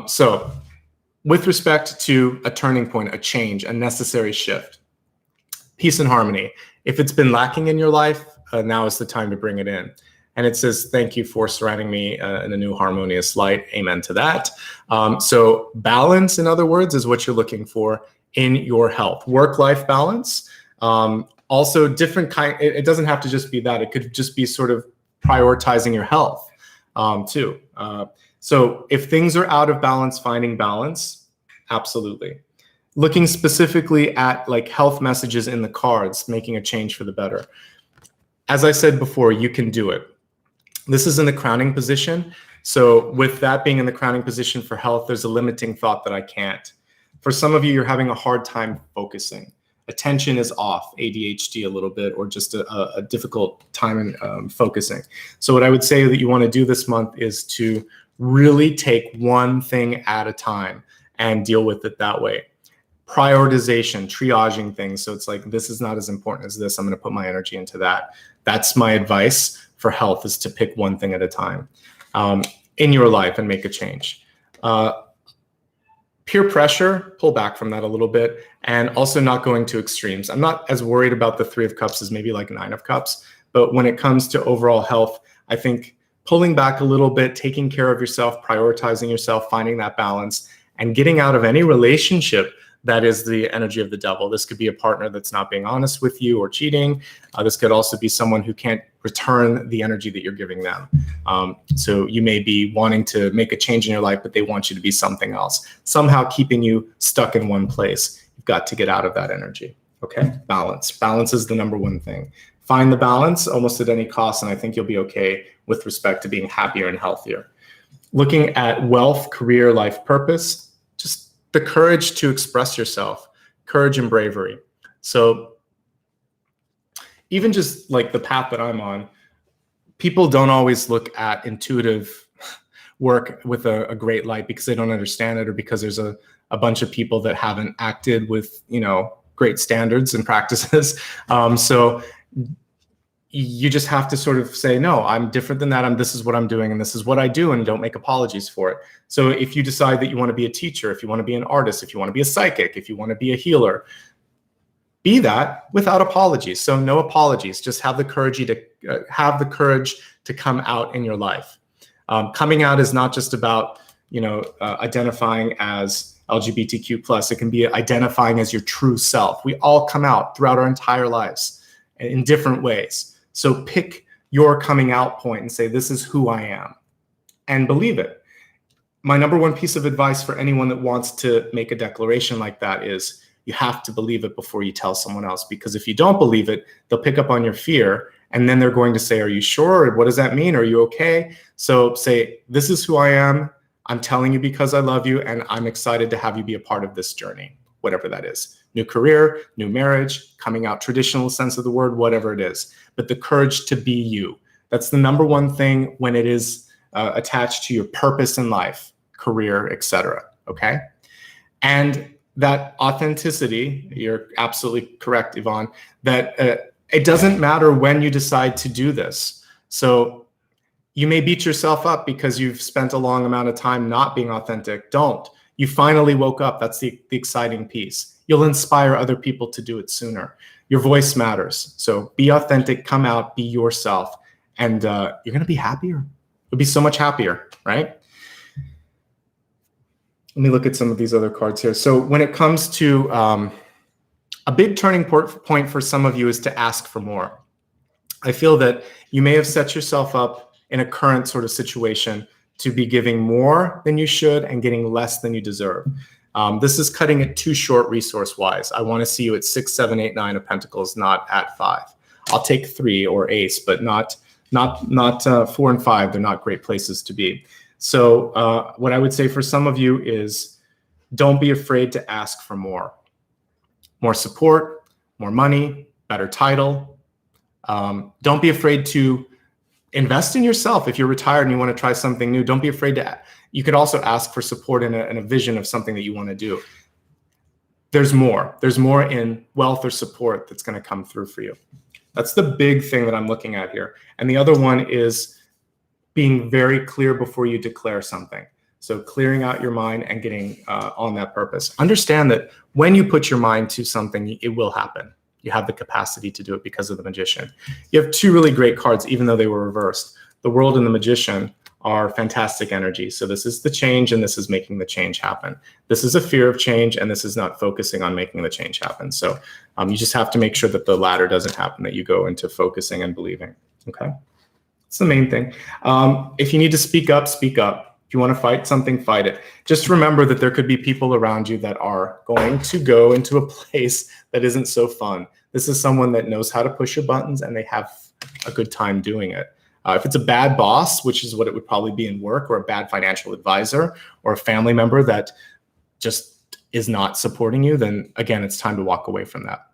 So with respect to a turning point, a change, a necessary shift, peace and harmony. If it's been lacking in your life, now is the time to bring it in. And it says, thank you for surrounding me in a new harmonious light. Amen to that. So balance, in other words, is what you're looking for in your health. Work-life balance. Also different kind, it doesn't have to just be that. It could just be sort of prioritizing your health too. So if things are out of balance, finding balance, absolutely. Looking specifically at like health messages in the cards, making a change for the better. As I said before, you can do it. This is in the crowning position. So with that being in the crowning position for health, there's a limiting thought that I can't. For some of you, you're having a hard time focusing. Attention is off, ADHD a little bit, or just a difficult time in focusing. So what I would say that you want to do this month is to really take one thing at a time and deal with it that way. Prioritization, triaging things. So it's like, this is not as important as this. I'm going to put my energy into that. That's my advice for health, is to pick one thing at a time in your life and make a change. Peer pressure, pull back from that a little bit, and also not going to extremes. I'm not as worried about the Three of Cups as maybe like Nine of Cups, but when it comes to overall health, I think pulling back a little bit, taking care of yourself, prioritizing yourself, finding that balance, and getting out of any relationship that is the energy of the devil. This could be a partner that's not being honest with you or cheating. This could also be someone who can't return the energy that you're giving them. So you may be wanting to make a change in your life, but they want you to be something else, somehow keeping you stuck in one place. You've got to get out of that energy, okay? Balance. Balance is the number one thing. Find the balance almost at any cost, and I think you'll be okay with respect to being happier and healthier. Looking at wealth, career, life purpose, just the courage to express yourself, courage and bravery. So even just like the path that I'm on, people don't always look at intuitive work with a great light because they don't understand it, or because there's a a bunch of people that haven't acted with, great standards and practices. So you just have to sort of say, no, I'm different than that. This is what I'm doing and this is what I do, and don't make apologies for it. So if you decide that you want to be a teacher, if you want to be an artist, if you want to be a psychic, if you want to be a healer, be that without apologies. So no apologies, just have the courage to come out in your life. Coming out is not just about, identifying as LGBTQ+. It can be identifying as your true self. We all come out throughout our entire lives in different ways. So pick your coming out point and say, this is who I am, and believe it. My number one piece of advice for anyone that wants to make a declaration like that is you have to believe it before you tell someone else, because if you don't believe it, they'll pick up on your fear, and then they're going to say, are you sure? What does that mean? Are you okay? So say, this is who I am. I'm telling you because I love you, and I'm excited to have you be a part of this journey, whatever that is. New career, new marriage, coming out traditional sense of the word, whatever it is. But the courage to be you. That's the number one thing when it is attached to your purpose in life, career, etc. Okay? And that authenticity, you're absolutely correct, Yvonne, that it doesn't matter when you decide to do this. So you may beat yourself up because you've spent a long amount of time not being authentic. Don't. You finally woke up. That's the exciting piece. You'll inspire other people to do it sooner. Your voice matters. So be authentic, come out, be yourself, and you're going to be happier. You'll be so much happier, right? Let me look at some of these other cards here. So when it comes to a big turning point for some of you is to ask for more. I feel that you may have set yourself up in a current sort of situation to be giving more than you should and getting less than you deserve. This is cutting it too short resource-wise. I want to see you at 6, 7, 8, 9 of Pentacles, not at 5. I'll take 3 or Ace, but not 4 and 5. They're not great places to be. So what I would say for some of you is don't be afraid to ask for more. More support, more money, better title. Don't be afraid to invest in yourself. If you're retired and you want to try something new, don't be afraid to. You could also ask for support in a vision of something that you want to do. There's more. There's more in wealth or support that's going to come through for you. That's the big thing that I'm looking at here. And the other one is being very clear before you declare something. So clearing out your mind and getting on that purpose. Understand that when you put your mind to something, it will happen. You have the capacity to do it because of the Magician. You have 2 really great cards, even though they were reversed. The World and the Magician are fantastic energy. So this is the change, and this is making the change happen. This is a fear of change, and this is not focusing on making the change happen. So you just have to make sure that the latter doesn't happen, that you go into focusing and believing. Okay, it's the main thing. If you need to speak up, speak up. If you want to fight something, fight it. Just remember that there could be people around you that are going to go into a place that isn't so fun. This is someone that knows how to push your buttons, and they have a good time doing it. If it's a bad boss, which is what it would probably be in work, or a bad financial advisor, or a family member that just is not supporting you, then again, it's time to walk away from that.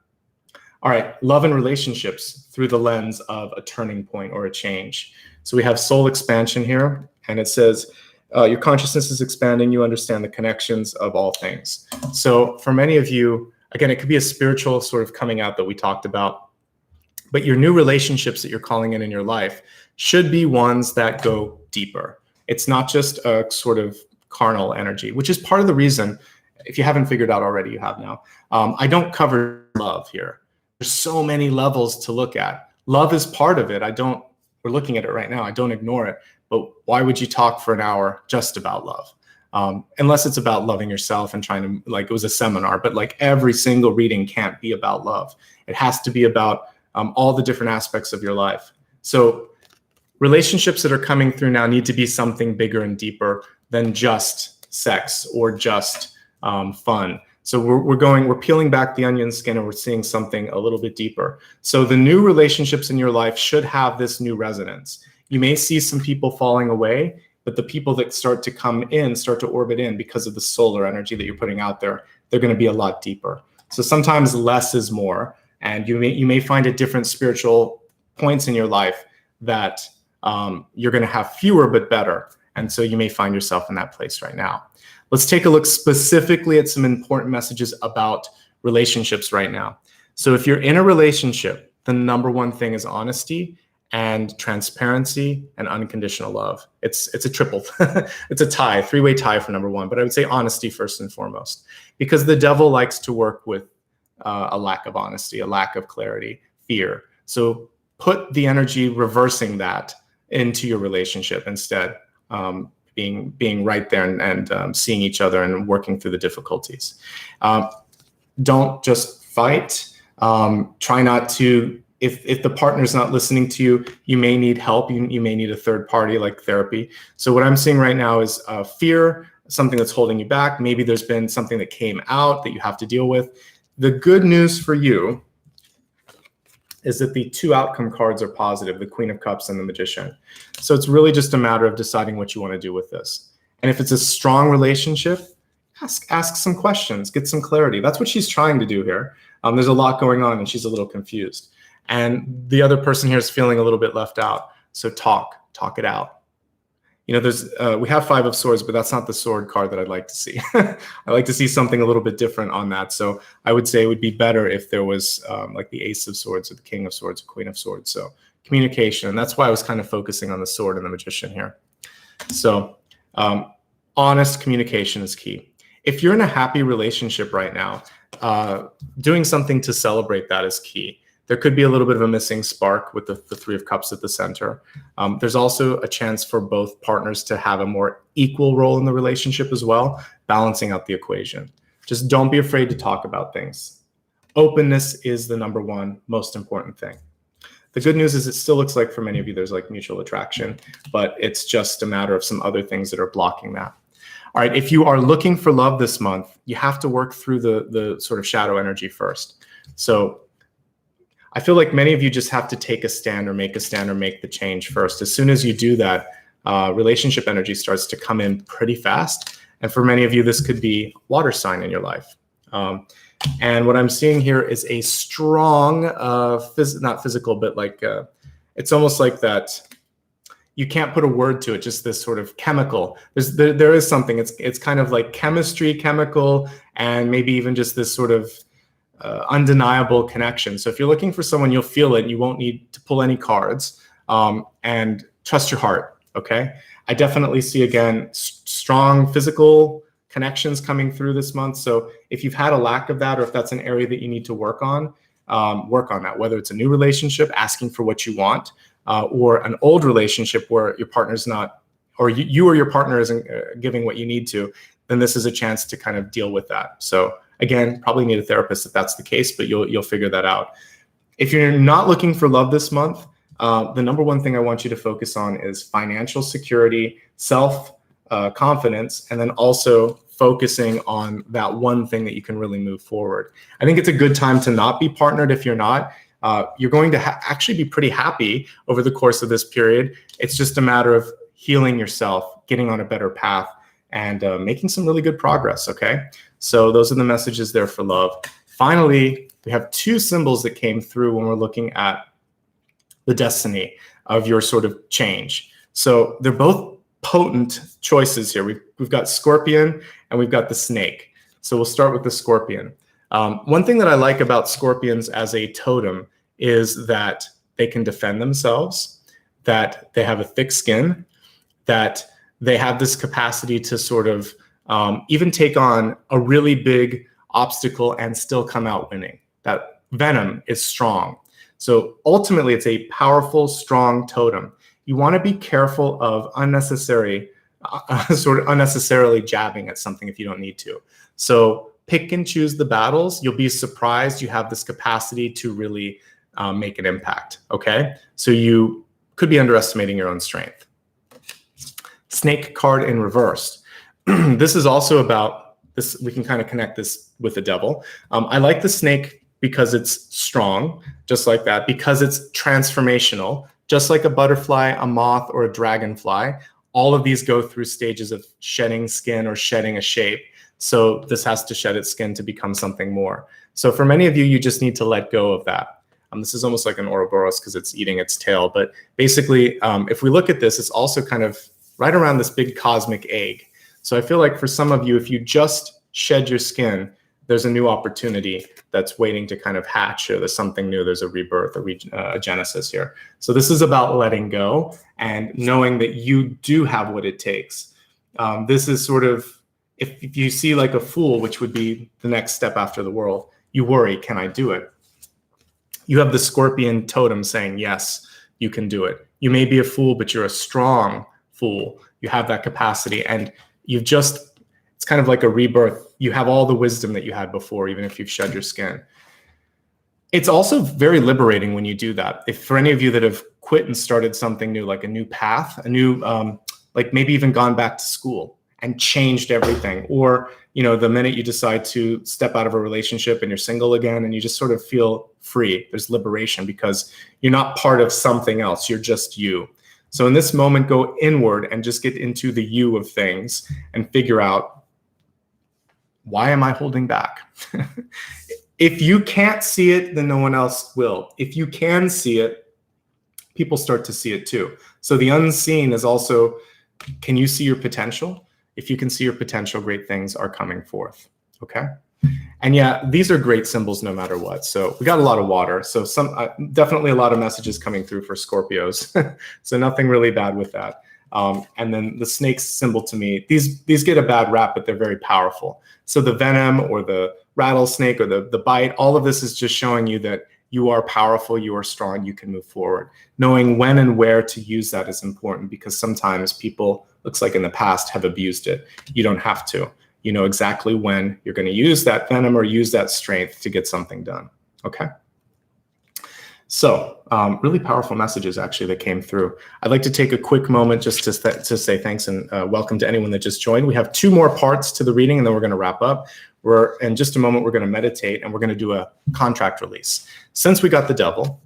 All right, love and relationships through the lens of a turning point or a change. So we have soul expansion here, and it says, your consciousness is expanding, you understand the connections of all things. So for many of you, again, it could be a spiritual sort of coming out that we talked about, but your new relationships that you're calling in your life should be ones that go deeper. It's not just a sort of carnal energy, which is part of the reason, if you haven't figured out already, you have now. I don't cover love here. There's so many levels to look at. Love is part of it. We're looking at it right now. I don't ignore it, but why would you talk for an hour just about love? Unless it's about loving yourself and trying to, like it was a seminar, but like every single reading can't be about love. It has to be about all the different aspects of your life. So relationships that are coming through now need to be something bigger and deeper than just sex or just fun. So we're peeling back the onion skin, and we're seeing something a little bit deeper. So the new relationships in your life should have this new resonance. You may see some people falling away, but the people that start to come in, start to orbit in because of the solar energy that you're putting out there, they're going to be a lot deeper. So sometimes less is more, and you may find at different spiritual points in your life that you're going to have fewer but better. And so you may find yourself in that place right now. Let's take a look specifically at some important messages about relationships right now. So if you're in a relationship, the number one thing is honesty and transparency and unconditional love. It's a triple, it's a tie, three-way tie for number one, but I would say honesty first and foremost, because the devil likes to work with a lack of honesty, a lack of clarity, fear. So put the energy reversing that into your relationship instead, being right there and seeing each other and working through the difficulties. Don't just fight. Try not to, if the partner's not listening to you, you may need help. You may need a third party like therapy. So what I'm seeing right now is fear, something that's holding you back. Maybe there's been something that came out that you have to deal with. The good news for you is that the two outcome cards are positive, the Queen of Cups and the Magician. So it's really just a matter of deciding what you want to do with this. And if it's a strong relationship, ask some questions, get some clarity. That's what she's trying to do here. There's a lot going on and she's a little confused. And the other person here is feeling a little bit left out. So talk it out. You know, we have Five of Swords, but that's not the sword card that I'd like to see. I like to see something a little bit different on that. So I would say it would be better if there was like the Ace of Swords or the King of Swords or Queen of Swords. So communication. And that's why I was kind of focusing on the sword and the Magician here. So honest communication is key. If you're in a happy relationship right now, doing something to celebrate that is key. There could be a little bit of a missing spark with the Three of Cups at the center. There's also a chance for both partners to have a more equal role in the relationship as well, balancing out the equation. Just don't be afraid to talk about things. Openness is the number one most important thing. The good news is it still looks like for many of you there's like mutual attraction, but it's just a matter of some other things that are blocking that. All right, if you are looking for love this month, you have to work through the sort of shadow energy first. So I feel like many of you just have to take a stand or make the change first. As soon as you do that, relationship energy starts to come in pretty fast. And for many of you, this could be water sign in your life. And what I'm seeing here is a strong, not physical, but like, it's almost like that. You can't put a word to it, just this sort of chemical. There is something, it's kind of like chemistry, chemical, and maybe even just this sort of undeniable connection. So if you're looking for someone, you'll feel it. You won't need to pull any cards, and trust your heart. Okay. I definitely see again strong physical connections coming through this month. So if you've had a lack of that, or if that's an area that you need to work on that. Whether it's a new relationship, asking for what you want, or an old relationship where your partner's not, or you or your partner isn't giving what you need to, then this is a chance to kind of deal with that. So again, probably need a therapist if that's the case, but you'll figure that out. If you're not looking for love this month, the number one thing I want you to focus on is financial security, self-confidence, and then also focusing on that one thing that you can really move forward. I think it's a good time to not be partnered if you're not. You're going to actually be pretty happy over the course of this period. It's just a matter of healing yourself, getting on a better path, and making some really good progress, okay? So those are the messages there for love. Finally, we have two symbols that came through when we're looking at the destiny of your sort of change. So they're both potent choices here. We've got Scorpion and we've got the Snake. So we'll start with the Scorpion. One thing that I like about Scorpions as a totem is that they can defend themselves, that they have a thick skin, that they have this capacity to sort of even take on a really big obstacle and still come out winning. That venom is strong. So ultimately, it's a powerful, strong totem. You want to be careful of unnecessarily jabbing at something if you don't need to. So pick and choose the battles. You'll be surprised you have this capacity to really make an impact, okay? So you could be underestimating your own strength. Snake card in reverse. This is also about this. We can kind of connect this with the devil. I like the snake because it's strong, just like that, because it's transformational, just like a butterfly, a moth, or a dragonfly. All of these go through stages of shedding skin or shedding a shape. So this has to shed its skin to become something more. So for many of you, you just need to let go of that. This is almost like an Ouroboros because it's eating its tail. But basically, if we look at this, it's also kind of right around this big cosmic egg. So I feel like for some of you, if you just shed your skin, there's a new opportunity that's waiting to kind of hatch, or there's something new, there's a rebirth, a genesis here. So this is about letting go and knowing that you do have what it takes. This is sort of, if you see like a fool, which would be the next step after the world, you worry, can I do it? You have the scorpion totem saying, yes, you can do it. You may be a fool, but you're a strong fool. You have that capacity, and you've just, it's kind of like a rebirth. You have all the wisdom that you had before, even if you've shed your skin. It's also very liberating when you do that. If for any of you that have quit and started something new, like a new path, a new, like maybe even gone back to school and changed everything, or, you know, the minute you decide to step out of a relationship and you're single again and you just sort of feel free, there's liberation because you're not part of something else, you're just you. So in this moment, go inward and just get into the you of things and figure out, why am I holding back? If you can't see it, then no one else will. If you can see it, people start to see it too. So the unseen is also, can you see your potential? If you can see your potential, great things are coming forth, okay? And yeah, these are great symbols no matter what. So we got a lot of water. So definitely a lot of messages coming through for Scorpios. So nothing really bad with that. And then the snake symbol to me, these get a bad rap, but they're very powerful. So the venom or the rattlesnake or the bite, all of this is just showing you that you are powerful, you are strong, you can move forward. Knowing when and where to use that is important, because sometimes people, looks like in the past, have abused it. You don't have to. You know exactly when you're going to use that venom or use that strength to get something done, okay? So really powerful messages actually that came through. I'd like to take a quick moment just to say thanks and welcome to anyone that just joined. We have 2 more parts to the reading and then we're going to wrap up. In just a moment, we're going to meditate and we're going to do a contract release. Since we got the devil,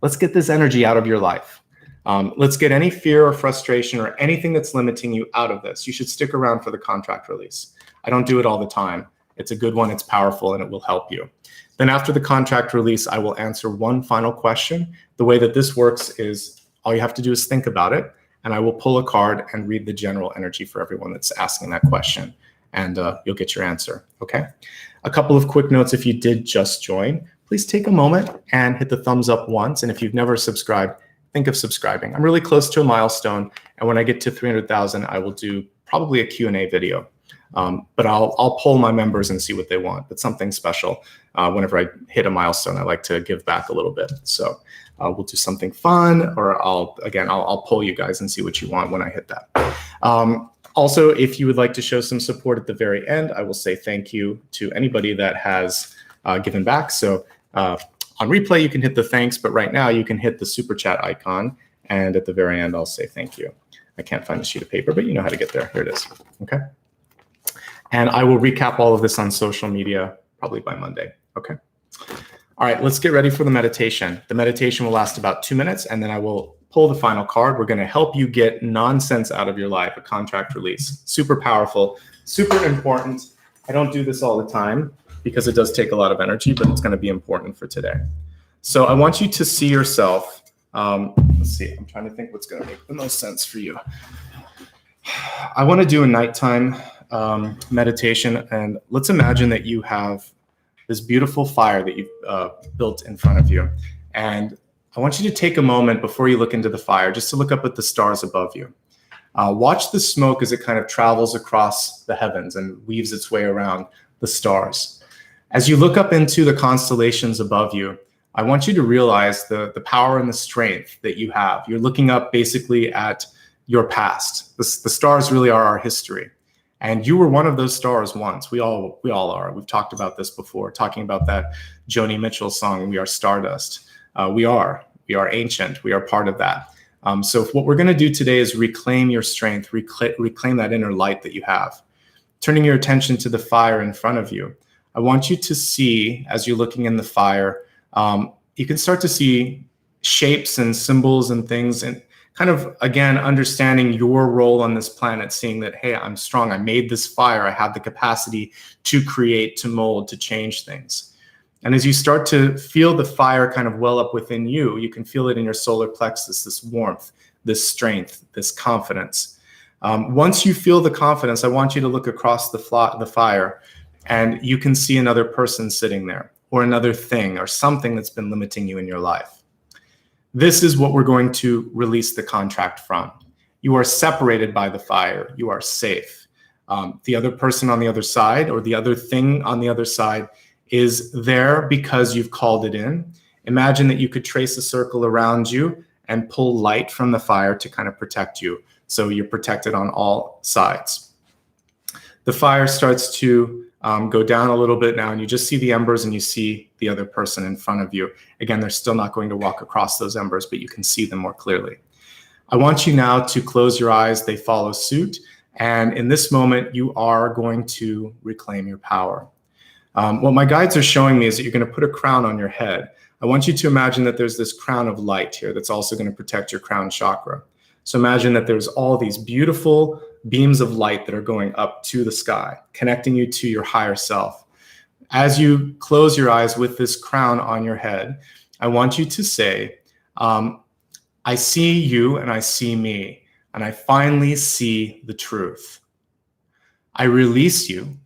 let's get this energy out of your life. Let's get any fear or frustration or anything that's limiting you out of this. You should stick around for the contract release. I don't do it all the time. It's a good one, it's powerful, and it will help you. Then after the contract release, I will answer one final question. The way that this works is all you have to do is think about it, and I will pull a card and read the general energy for everyone that's asking that question, and you'll get your answer, okay? A couple of quick notes if you did just join. Please take a moment and hit the thumbs up once, and if you've never subscribed, think of subscribing. I'm really close to a milestone, and when I get to 300,000, I will do probably a Q&A video. But I'll poll my members and see what they want. But something special. Whenever I hit a milestone, I like to give back a little bit. So we'll do something fun, or I'll poll you guys and see what you want when I hit that. Also, if you would like to show some support at the very end, I will say thank you to anybody that has given back. So on replay, you can hit the thanks, but right now you can hit the super chat icon. And at the very end, I'll say thank you. I can't find the sheet of paper, but you know how to get there. Here it is. Okay. And I will recap all of this on social media probably by Monday, okay? All right, let's get ready for the meditation. The meditation will last about 2 minutes, and then I will pull the final card. We're gonna help you get nonsense out of your life, a contract release. Super powerful, super important. I don't do this all the time because it does take a lot of energy, but it's gonna be important for today. So I want you to see yourself, let's see, I'm trying to think what's gonna make the most sense for you. I wanna do a nighttime meditation, and let's imagine that you have this beautiful fire that you've built in front of you, and I want you to take a moment before you look into the fire just to look up at the stars above you. Watch the smoke as it kind of travels across the heavens and weaves its way around the stars. As you look up into the constellations above you, I want you to realize the power and the strength that you have. You're looking up basically at your past. The stars really are our history. And you were one of those stars once. We all are. We've talked about this before, talking about that Joni Mitchell song, We Are Stardust. We are ancient. We are part of that. So what we're going to do today is reclaim your strength, reclaim that inner light that you have. Turning your attention to the fire in front of you. I want you to see, as you're looking in the fire, you can start to see shapes and symbols and things, and kind of, again, understanding your role on this planet, seeing that, hey, I'm strong, I made this fire, I have the capacity to create, to mold, to change things. And as you start to feel the fire kind of well up within you, you can feel it in your solar plexus, this warmth, this strength, this confidence. Once you feel the confidence, I want you to look across the fire, and you can see another person sitting there, or another thing, or something that's been limiting you in your life. This is what we're going to release the contract from. You are separated by the fire. You are safe. The other person on the other side, or the other thing on the other side, is there because you've called it in. Imagine that you could trace a circle around you and pull light from the fire to kind of protect you. So you're protected on all sides. The fire starts to go down a little bit now, and you just see the embers and you see the other person in front of you. Again, they're still not going to walk across those embers, but you can see them more clearly. I want you now to close your eyes. They follow suit. And in this moment, you are going to reclaim your power. What my guides are showing me is that you're going to put a crown on your head. I want you to imagine that there's this crown of light here that's also going to protect your crown chakra. So imagine that there's all these beautiful beams of light that are going up to the sky, connecting you to your higher self. As you close your eyes with this crown on your head, I want you to say, I see you and I see me, and I finally see the truth. I release you.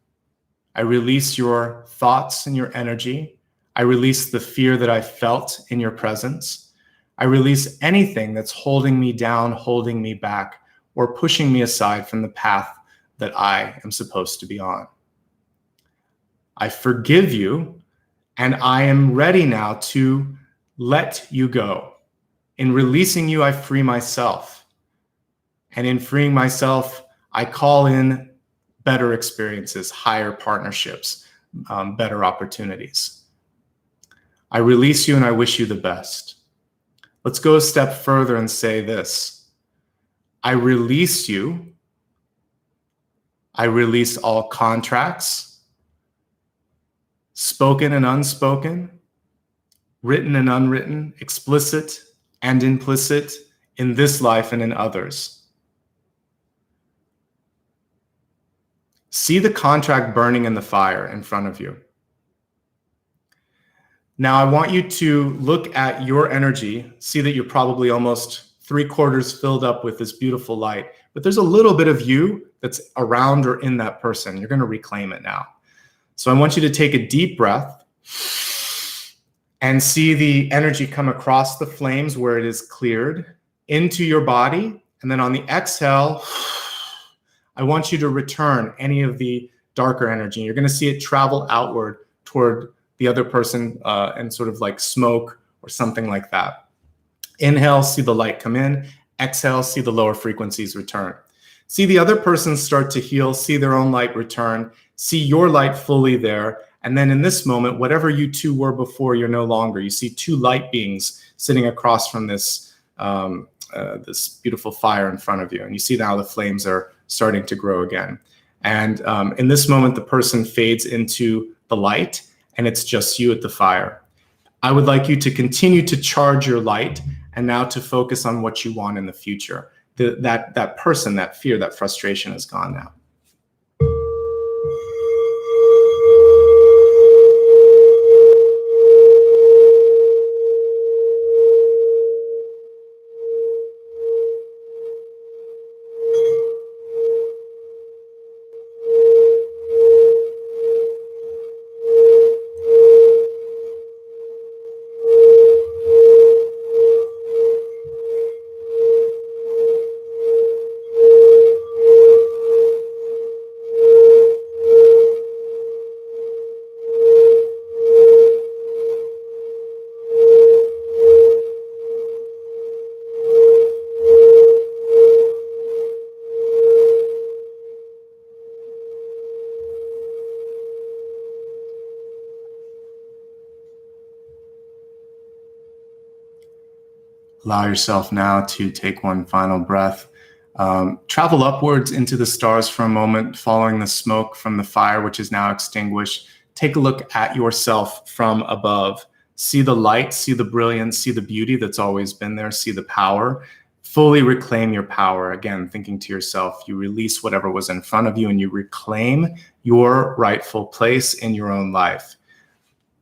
I release your thoughts and your energy. I release the fear that I felt in your presence. I release anything that's holding me down, holding me back, or pushing me aside from the path that I am supposed to be on. I forgive you, and I am ready now to let you go. In releasing you, I free myself. And in freeing myself, I call in better experiences, higher partnerships, better opportunities. I release you and I wish you the best. Let's go a step further and say this. I release you. I release all contracts, spoken and unspoken, written and unwritten, explicit and implicit, in this life and in others. See the contract burning in the fire in front of you. Now I want you to look at your energy, see that you're probably almost 3/4 filled up with this beautiful light, but there's a little bit of you that's around or in that person. You're going to reclaim it now. So I want you to take a deep breath and see the energy come across the flames where it is cleared into your body. And then on the exhale, I want you to return any of the darker energy. You're going to see it travel outward toward the other person and sort of like smoke or something like that. Inhale, see the light come in. Exhale, see the lower frequencies return. See the other person start to heal, see their own light return, see your light fully there. And then in this moment, whatever you two were before, you're no longer. You see two light beings sitting across from this, this beautiful fire in front of you. And you see now the flames are starting to grow again. And in this moment, the person fades into the light, and it's just you at the fire. I would like you to continue to charge your light, and now to focus on what you want in the future. That person, that fear, that frustration is gone now. Allow yourself now to take one final breath. Travel upwards into the stars for a moment, following the smoke from the fire, which is now extinguished. Take a look at yourself from above. See the light, see the brilliance, see the beauty that's always been there, see the power. Fully reclaim your power. Again, thinking to yourself, you release whatever was in front of you and you reclaim your rightful place in your own life.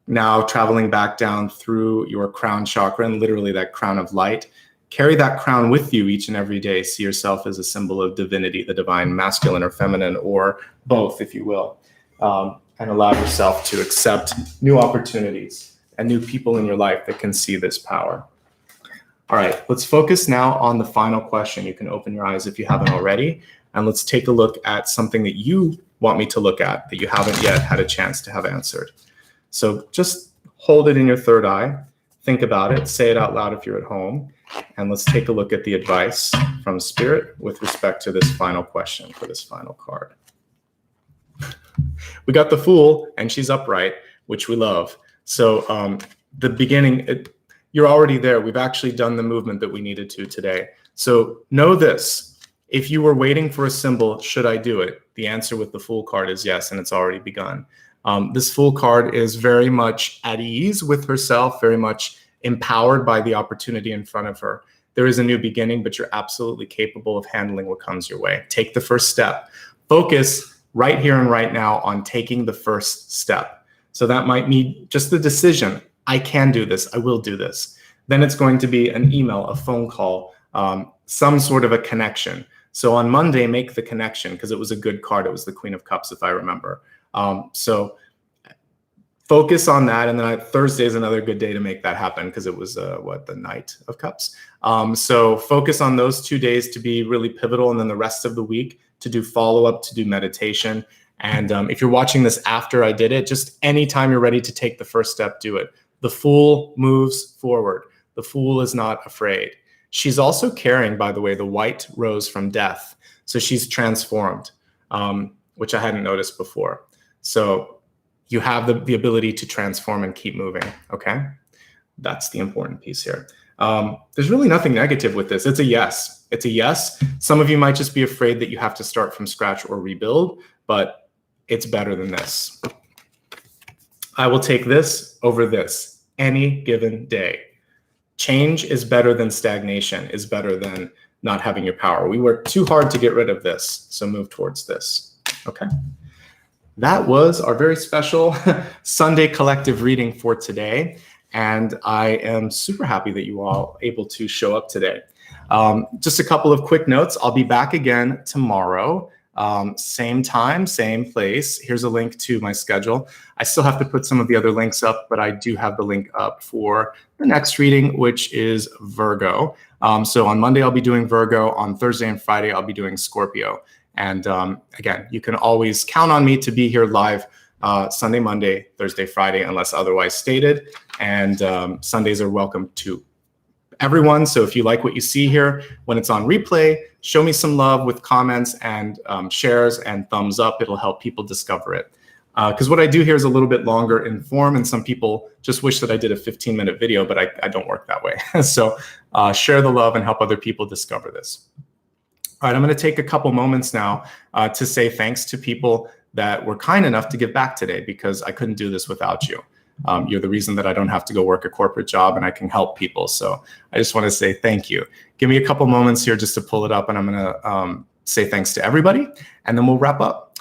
Now traveling back down through your crown chakra, and literally that crown of light, carry that crown with you each and every day. See yourself as a symbol of divinity, the divine, masculine or feminine, or both, if you will. And allow yourself to accept new opportunities and new people in your life that can see this power. All right, let's focus now on the final question. You can open your eyes if you haven't already, and let's take a look at something that you want me to look at that you haven't yet had a chance to have answered. So just hold it in your third eye, think about it, say it out loud if you're at home, and let's take a look at the advice from Spirit with respect to this final question for this final card. We got the Fool, and she's upright, which we love. So the beginning, you're already there. We've actually done the movement that we needed to today. So know this. If you were waiting for a symbol, should I do it? The answer with the Fool card is yes, and it's already begun. This Fool card is very much at ease with herself, very much empowered by the opportunity in front of her. There is a new beginning, but you're absolutely capable of handling what comes your way. Take the first step. Focus right here and right now on taking the first step. So that might mean just the decision. I can do this. I will do this. Then it's going to be an email, a phone call, some sort of a connection. So on Monday, make the connection because it was a good card. It was the Queen of Cups, if I remember. So focus on that. And then Thursday is another good day to make that happen because it was the Knight of Cups. So focus on those 2 days to be really pivotal. And then the rest of the week to do follow-up, to do meditation. And if you're watching this after I did it, just anytime you're ready to take the first step, do it. The Fool moves forward. The Fool is not afraid. She's also carrying, by the way, the white rose from death. So she's transformed, which I hadn't noticed before. So you have the ability to transform and keep moving, okay? That's the important piece here. There's really nothing negative with this. It's a yes. It's a yes. Some of you might just be afraid that you have to start from scratch or rebuild, but it's better than this. I will take this over this any given day. Change is better than stagnation, is better than not having your power. We worked too hard to get rid of this, so move towards this, okay? That was our very special Sunday collective reading for today. And I am super happy that you all able to show up today. Just a couple of quick notes. I'll be back again tomorrow, same time, same place. Here's a link to my schedule. I still have to put some of the other links up, but I do have the link up for the next reading, which is Virgo. So on Monday, I'll be doing Virgo. On Thursday and Friday, I'll be doing Scorpio. And again, you can always count on me to be here live Sunday, Monday, Thursday, Friday, unless otherwise stated. And Sundays are welcome to everyone. So if you like what you see here, when it's on replay, show me some love with comments and shares and thumbs up. It'll help people discover it. Because what I do here is a little bit longer in form, and some people just wish that I did a 15-minute video, but I don't work that way. So share the love and help other people discover this. All right, I'm going to take a couple moments now to say thanks to people that were kind enough to give back today, because I couldn't do this without you. You're the reason that I don't have to go work a corporate job and I can help people. So I just want to say thank you. Give me a couple moments here just to pull it up, and I'm going to say thanks to everybody, and then we'll wrap up.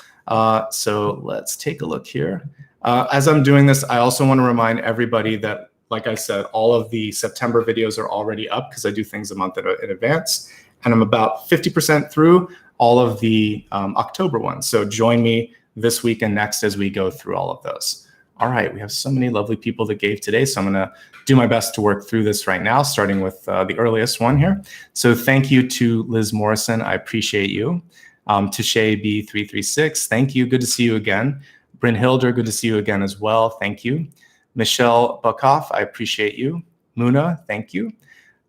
So let's take a look here. As I'm doing this, I also want to remind everybody that, like I said, all of the September videos are already up because I do things a month in advance. And I'm about 50% through all of the October ones. So join me this week and next as we go through all of those. All right, we have so many lovely people that gave today, so I'm gonna do my best to work through this right now, starting with the earliest one here. So thank you to Liz Morrison, I appreciate you. To Shay B336, thank you, good to see you again. Bryn Hilder, good to see you again as well, thank you. Michelle Bukoff, I appreciate you. Muna, thank you.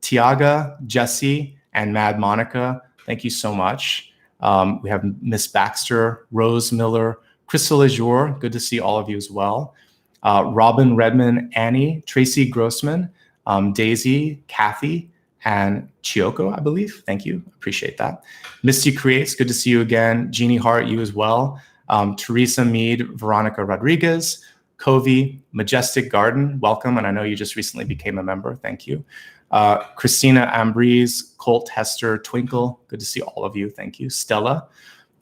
Tiaga, Jesse, and Mad Monica, thank you so much. We have Miss Baxter, Rose Miller, Crystal Azure, good to see all of you as well. Robin Redman, Annie, Tracy Grossman, Daisy, Kathy, and Chiyoko, I believe. Thank you, appreciate that. Misty Creates, good to see you again. Jeannie Hart, you as well. Teresa Mead, Veronica Rodriguez, Covey, Majestic Garden, welcome. And I know you just recently became a member, thank you. Christina Ambrise, Colt Hester, Twinkle, good to see all of you, thank you. Stella,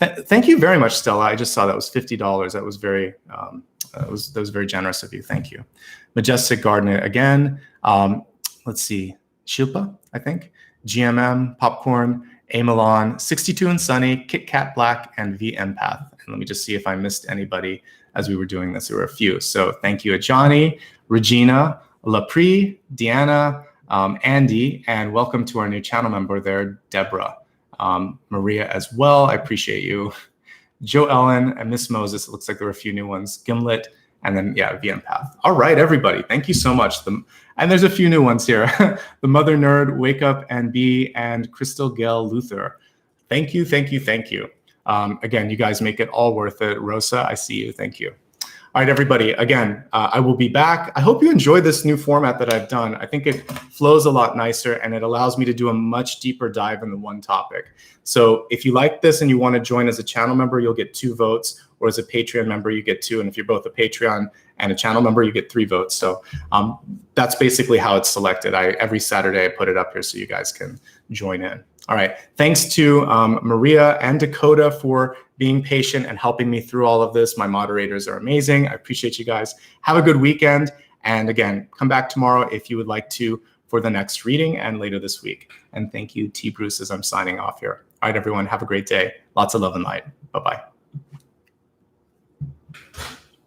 thank you very much, Stella. I just saw that was $50. That was very, that was very generous of you, thank you. Majestic Garden again. Let's see, Shilpa, I think. GMM, Popcorn, A Milan, 62 and Sunny, Kit Kat Black, and V Empath. And let me just see if I missed anybody as we were doing this. There were a few. So thank you, Ajani, Regina, Lapri, Deanna, Andy, and welcome to our new channel member there, Deborah. Maria as well, I appreciate you. Joe Ellen and Miss Moses, it looks like there were a few new ones. Gimlet, and then, yeah, VM Path. All right, everybody, thank you so much. And there's a few new ones here. The Mother Nerd, Wake Up and Be, and Crystal Gail Luther. Thank you, thank you, thank you. Again, you guys make it all worth it. Rosa, I see you, thank you. All right, everybody, again, I will be back. I hope you enjoy this new format that I've done. I think it flows a lot nicer and it allows me to do a much deeper dive in the one topic. So if you like this and you want to join as a channel member, you'll get 2 votes, or as a Patreon member, you get 2. And if you're both a Patreon and a channel member, you get 3 votes. So that's basically how it's selected. Every Saturday I put it up here so you guys can join in. All right, thanks to Maria and Dakota for being patient and helping me through all of this. My moderators are amazing. I appreciate you guys. Have a good weekend. And again, come back tomorrow if you would like to for the next reading and later this week. And thank you, T. Bruce, as I'm signing off here. All right, everyone, have a great day. Lots of love and light. Bye-bye.